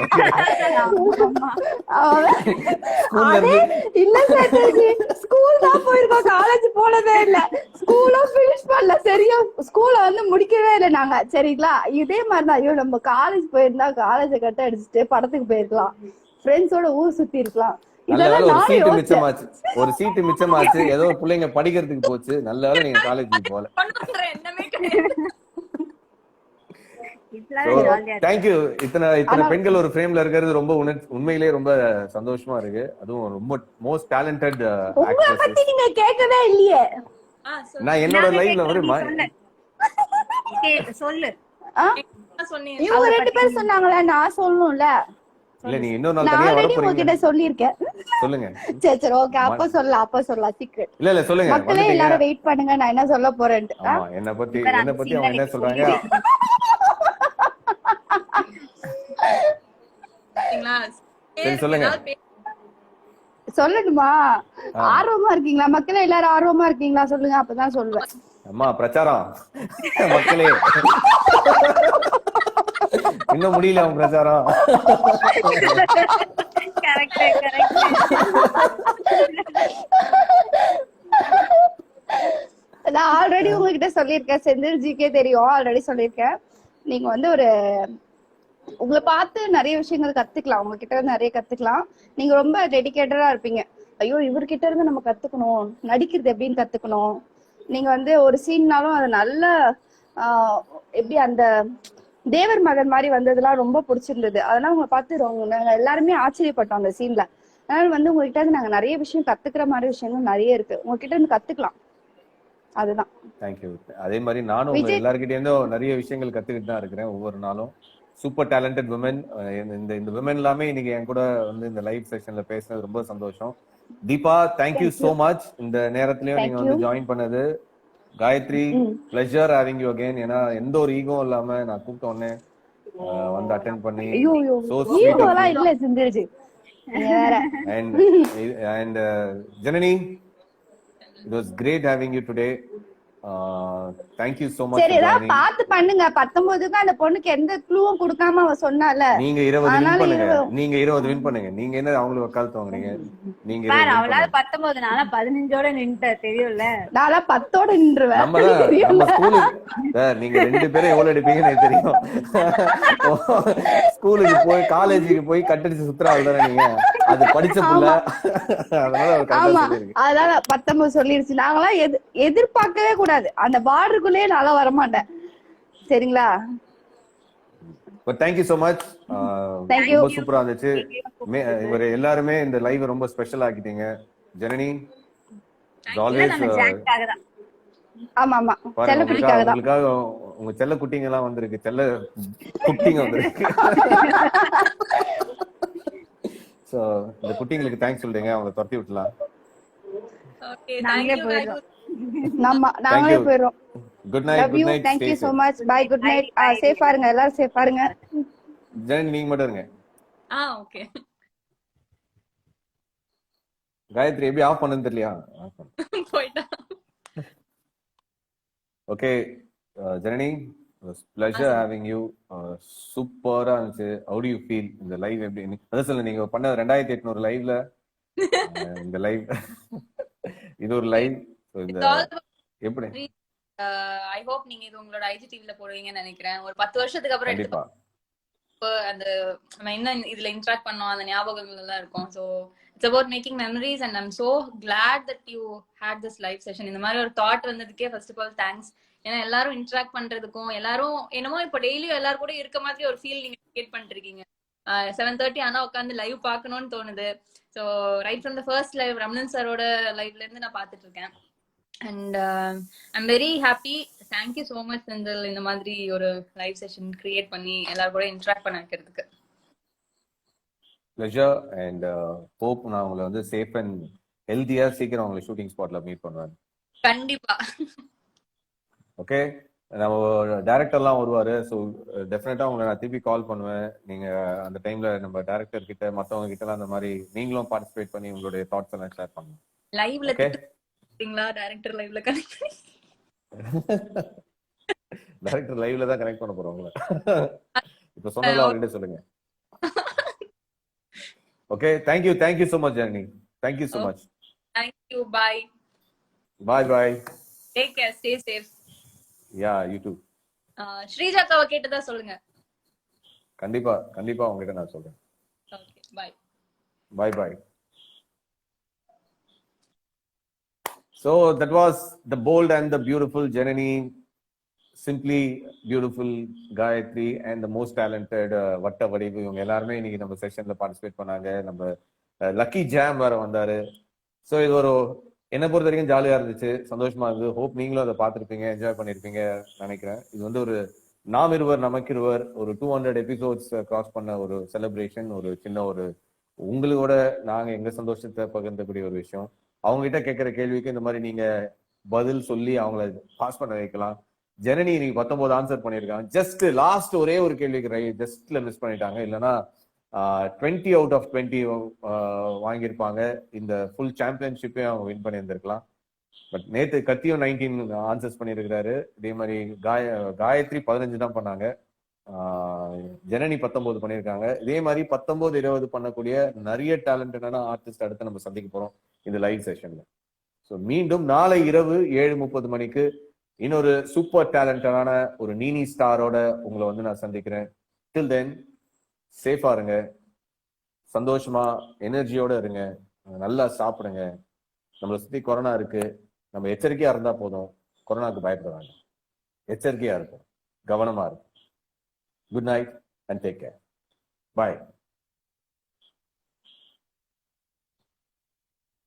அதே இல்ல சேட்டர்ஜி, ஸ்கூல் தான் போயிருக்கோம், காலேஜ் போனதே இல்ல. ஸ்கூலும் பினிஷ் பண்ணல, சரியா ஸ்கூல வந்து முடிக்கவே இல்லை நாங்க, சரிங்களா? இதே மாதிரிதான். ஐயோ, நம்ம காலேஜ் போயிருந்தா காலேஜ கட்ட அடிச்சுட்டு படத்துக்கு போயிருக்கலாம், ஃப்ரெண்ட்ஸோட ஊர் சுத்தி இருக்கலாம். நல்ல வேளை ஒரு சீட்டு மிச்சமாச்சு, ஒரு சீட்டு மிச்சமாச்சு, ஏதோ பிள்ளைங்க படிக்கிறதுக்கு போச்சு. நல்ல வேளை நீங்க காலேஜுக்கு போல. தேங்க்யூ. இத்தனை பெண்கள் ஒரு ஃப்ரேம்ல இருக்கிறது ரொம்ப உண்மையிலேயே ரொம்ப சந்தோஷமா இருக்கு. அதுவும் ரொம்ப மோஸ்ட் டேலண்டட் உங்களை பத்தி நீங்க கேட்கவே இல்லையே. நான் என்னோட லைவ்ல ஒரு சொல்லு. இவங்க ரெண்டு பேரும் சொன்னாங்களா, நான் சொல்லணும்ல. இல்ல, நீங்க இன்னொரு நாள் நான் தனியா வர ஆல்ரெடி போறீங்க. உங்ககிட்ட சொல்லியிருக்கேன். சொல்லுங்க. சரி சரி, ஓகே, அப்ப சொல்லலாம் சீக்ரெட். இல்ல சொல்லுங்க. மக்களே எல்லாரும் வெயிட் பண்ணுங்க, நான் என்ன சொல்ல போறேன்ட்டு. ஆமா, என்ன பத்தி அவங்க என்ன சொல்றாங்க? சரி, சொல்லுங்க. சொல்லணுமா? ஆர்வமா இருக்கீங்களா? மக்களே எல்லாரும் ஆர்வமா இருக்கீங்களா? சொல்லுங்க, அப்பதான் சொல்லுவேன். அம்மா பிரச்சாரம் மக்களே இன்னும் முடியல அவங்க பிரச்சாரம். நான் ஆல்ரெடி உங்ககிட்ட சொல்லியிருக்கேன், செந்தில் ஜிக்கே தெரியும், ஆல்ரெடி சொல்லியிருக்கேன். நீங்க வந்து ஒரு உங்களை பார்த்து நிறைய விஷயங்கள் கத்துக்கலாம், உங்ககிட்ட இருந்து நிறைய கத்துக்கலாம். நீங்க ரொம்ப டெடிகேட்டடா இருப்பீங்க. ஐயோ, இவர்கிட்ட இருந்து நம்ம கத்துக்கணும், நடிக்கிறது எப்படின்னு கத்துக்கணும். நீங்க வந்து ஒரு சீன்னாலும் அது நல்ல எப்படி அந்த தேவர் மகன் மாதிரி வந்ததெல்லாம் ரொம்ப பிடிச்சிருந்தது. அதெல்லாம் உங்களை பார்த்து நாங்க எல்லாருமே ஆச்சரியப்பட்டோம் அந்த சீன்ல. அதனால வந்து உங்ககிட்ட இருந்து நாங்க நிறைய விஷயம் கத்துக்கிற மாதிரி விஷயங்கள் நிறைய இருக்கு, உங்ககிட்ட இருந்து கத்துக்கலாம். அதுதான். தேங்க்யூ. அதே மாதிரி நானும் உங்க எல்லார்கிட்ட இருந்தும் நிறைய விஷயங்கள் கத்துக்கிட்டு தான் இருக்கிறேன் ஒவ்வொரு நாளும். Super talented women. இந்த விமன் எல்லாமே இன்னைக்கு என் கூட வந்து இந்த லைவ் செஷன்ல பேசுனது ரொம்ப சந்தோஷம். Deepa, thank you so much. இந்த நேரத்திலயும் நீங்க வந்து ஜாயின் பண்ணது. Gayathri, pleasure having you again. ஏன்னா எந்த ஒரு ஈகோ இல்லாம நான் கூப்பிட்ட உடனே வந்து அட்டென்ட் பண்ணி சோ ஸ்வீட். இல்ல செந்தில்ஜி. And Janani, it was great having you today. Thank you so much. சரி, ஏதாவது பார்த்து பண்ணுங்க. 19க்கு அந்த பொண்ணுக்கு எந்த க்ளூவும் கொடுக்காம அவ சொன்னால. நீங்க 20 வின் பண்ணுங்க. நீங்க 20 வின் பண்ணுங்க. நீங்க என்ன அவங்களுக்கு வக்காலத்து வாங்குறீங்க? நீங்க அவளால 19, நாளா 15ஓட நின்னுட்ட தெரியும்ல. நாளா 10ஓட நின்றுவேன். நம்ம ஸ்கூலுக்கு நீங்க ரெண்டு பேரும் எவ்வளவு எடுப்பீங்கன்னு எனக்கு தெரியும். ஸ்கூலுக்கு போய் காலேஜுக்கு போய் கட்டடிச்சு சுத்துறாள் தானே நீங்க. அது படிச்ச புள்ள. அதனால 19 சொல்லிருச்சு. நாங்களாம் எதிர்பார்க்கவே கூடாது, அந்த பார்டருக்குள்ளே நாளா வரமாட்டேன், சரிங்களா? But thank you so much. ரொம்ப சூப்பரா இருந்துச்சு. இவர எல்லாருமே இந்த லைவ் ரொம்ப ஸ்பெஷல் ஆக்கிட்டீங்க. ஜனனி, ஆல்வேஸ். ஆமா ஆமா, செல்ல குட்டிக்காக தான். உங்களுக்காக உங்க செல்ல குட்டிங்க எல்லாம் வந்திருக்கு, செல்ல குட்டிங்க வந்திருக்கு. சோ இந்த குட்டிங்களுக்கு தேங்க்ஸ் சொல்றீங்க, அவங்களை துரத்தி விட்டலாம். ஓகே, நாங்களே போயிடுறோம். நாங்களே போயிடுறோம். Good night. Good night. Thank you so much. Bye. Good night. சேஃபா இருங்க, எல்லாரும் சேஃபா இருங்க. ஜெனி, நீங்க மட்டும் இருங்க. ஓகே. காயத்ரி எப்படி ஆஃப் பண்ணனும் தெரியலையா? போய்டா. Okay Jeni, pleasure having you. சூப்பரா இருந்துச்சு. how do you feel இந்த லைவ்? எப்படி அத சொல்லுங்க. நீங்க பண்ண 2800 லைவ்ல இந்த லைவ் இது ஒரு லைவ். இந்த எப்படி ஐ ஹோப் நீங்க இது உங்களோட ஐஜிடிவில போடுவீங்கன்னு நினைக்கிறேன். ஒரு 10 வருஷத்துக்கு அப்புறம் கண்டிப்பா அப்ப அந்த நம்ம என்ன இதுல இன்ட்ராக்ட் பண்ணோம் அந்த ஞாபகங்கள் எல்லாம் இருக்கும். So it's about making memories and I'm so glad that you had this live session. இந்த மாதிரி ஒரு தாட் வந்ததுக்கே ஃபர்ஸ்ட் ஆஃப் ஆல் தேங்க்ஸ். ஏன்னா எல்லாரும் இன்ட்ராக்ட் பண்றதுக்கும் எல்லாரும் என்னமோ இப்போ டெய்லியும் எல்லாரும் கூட இருக்க மாதிரி ஒரு ஃபீல் நீங்க கிரியேட் பண்ணிருக்கீங்க. 7:30 ஆனா உட்காந்து லைவ் பார்க்கணும்னு தோணுது. So right from the first live Ramanan சாரோட லைவ்ல இருந்து நான் பார்த்துட்டு இருக்கேன். And I'm very happy. Thank you so much Senthil, இந்த மாதிரி ஒரு லைவ் செஷன் கிரியேட் பண்ணி எல்லாரும் கூட இன்ட்ராக்ட் பண்ண வைக்கிறதுக்கு. ப்ளஷர் அண்ட் ஹோப் நான் உங்களை வந்து சேஃப் அண்ட் ஹெல்த்தியா சீக்கிரம் உங்களை ஷூட்டிங் ஸ்பாட்ல மீட் பண்ணுவேன். கண்டிப்பா. ஓகே, நம்ம டைரக்டர்லாம் வருவாரு. ஸோ டெஃபினட்டா உங்களை நான் திருப்பி கால் பண்ணுவேன். நீங்க அந்த டைம்ல நம்ம டைரக்டர் கிட்ட மற்றவங்க கிட்ட எல்லாம் அந்த மாதிரி நீங்களும் பார்ட்டிசிபேட் பண்ணி உங்களுடைய தாட்ஸ் எல்லாம் ஷேர் பண்ணுங்க. லைவ்ல திட்டுங்களா? டைரக்டர் லைவ்ல கனெக்ட் பண்ணி டைரக்டர் லைவ்ல தான் கனெக்ட் பண்ண போறோம் உங்களை. இப்ப சொன்னது அவர்கிட்ட சொல்லுங்க. Okay, thank you so much Janani. Thank you so much. Thank you. Bye bye. Take care, stay safe. Yeah, you too. Sreeja அக்காவை கேட்டதா சொல்லுங்க. கண்டிப்பா உங்ககிட்ட நான் சொல்றேன். Okay, bye. Bye. So that was the bold and the beautiful Janani, simply beautiful Gayatri and the most talented Vatta Vadivu. இவங்க எல்லாருமே இன்னைக்கு நம்ம செஷன்ல பார்ட்டிசிபேட் பண்ணாங்க. நம்ம லக்கி ஜாம் வேற வந்தாரு. ஸோ இது ஒரு என்னை பொறுத்த வரைக்கும் ஜாலியா இருந்துச்சு, சந்தோஷமா இருந்தது. ஹோப் நீங்களும் அதை பார்த்துருப்பீங்க, என்ஜாய் பண்ணிருப்பீங்க நினைக்கிறேன். இது வந்து ஒரு நாம் இருவர் நமக்கிருவர் ஒரு 200 எபிசோட்ஸ் கிராஸ் பண்ண ஒரு செலிப்ரேஷன், ஒரு சின்ன ஒரு உங்களோட நாங்க எங்க சந்தோஷத்தை பகிர்ந்தக்கூடிய ஒரு விஷயம். அவங்க கிட்ட கேட்கிற கேள்விக்கு இந்த மாதிரி நீங்க பதில் சொல்லி அவங்கள பாஸ் பண்ண வைக்கலாம். ஜனனி நீங்க 19 ஆன்சர் பண்ணிருக்காங்க. ஜஸ்ட் லாஸ்ட் ஒரே ஒரு கேள்விக்கு ஜஸ்ட்ல மிஸ் பண்ணிட்டாங்க. இல்லைன்னா 20 out of 20 வாங்கியிருப்பாங்க. இந்த ஃபுல் சாம்பியன்ஷிப்பே அவங்க வின் பண்ணியிருந்திருக்கலாம். பட் நேத்து கத்தியும் 19 ஆன்சர்ஸ் பண்ணியிருக்கிறாரு. இதே மாதிரி காயத்ரி 15 தான் பண்ணாங்க. ஜனனி 19 பண்ணியிருக்காங்க. இதே மாதிரி 19, 20 பண்ணக்கூடிய நிறைய டேலண்டடான ஆர்டிஸ்ட் அடுத்து நம்ம சந்திக்க போறோம் இந்த லைவ் செஷன்ல. ஸோ மீண்டும் நாளை இரவு 7:30 மணிக்கு இன்னொரு சூப்பர் டேலண்டடான ஒரு நீனி ஸ்டாரோட உங்களை வந்து நான் சந்திக்கிறேன். டில் தென் சேஃபா இருங்க, சந்தோஷமா எனர்ஜியோட இருங்க, நல்லா சாப்பிடுங்க. நம்மளை சுத்தி கொரோனா இருக்கு, நம்ம எச்சரிக்கையா இருந்தா போதும். கொரோனாக்கு பயப்பட வேண்டாம், எச்சரிக்கையா இருக்கும், கவனமா இருக்கும். Good night and take care. Bye.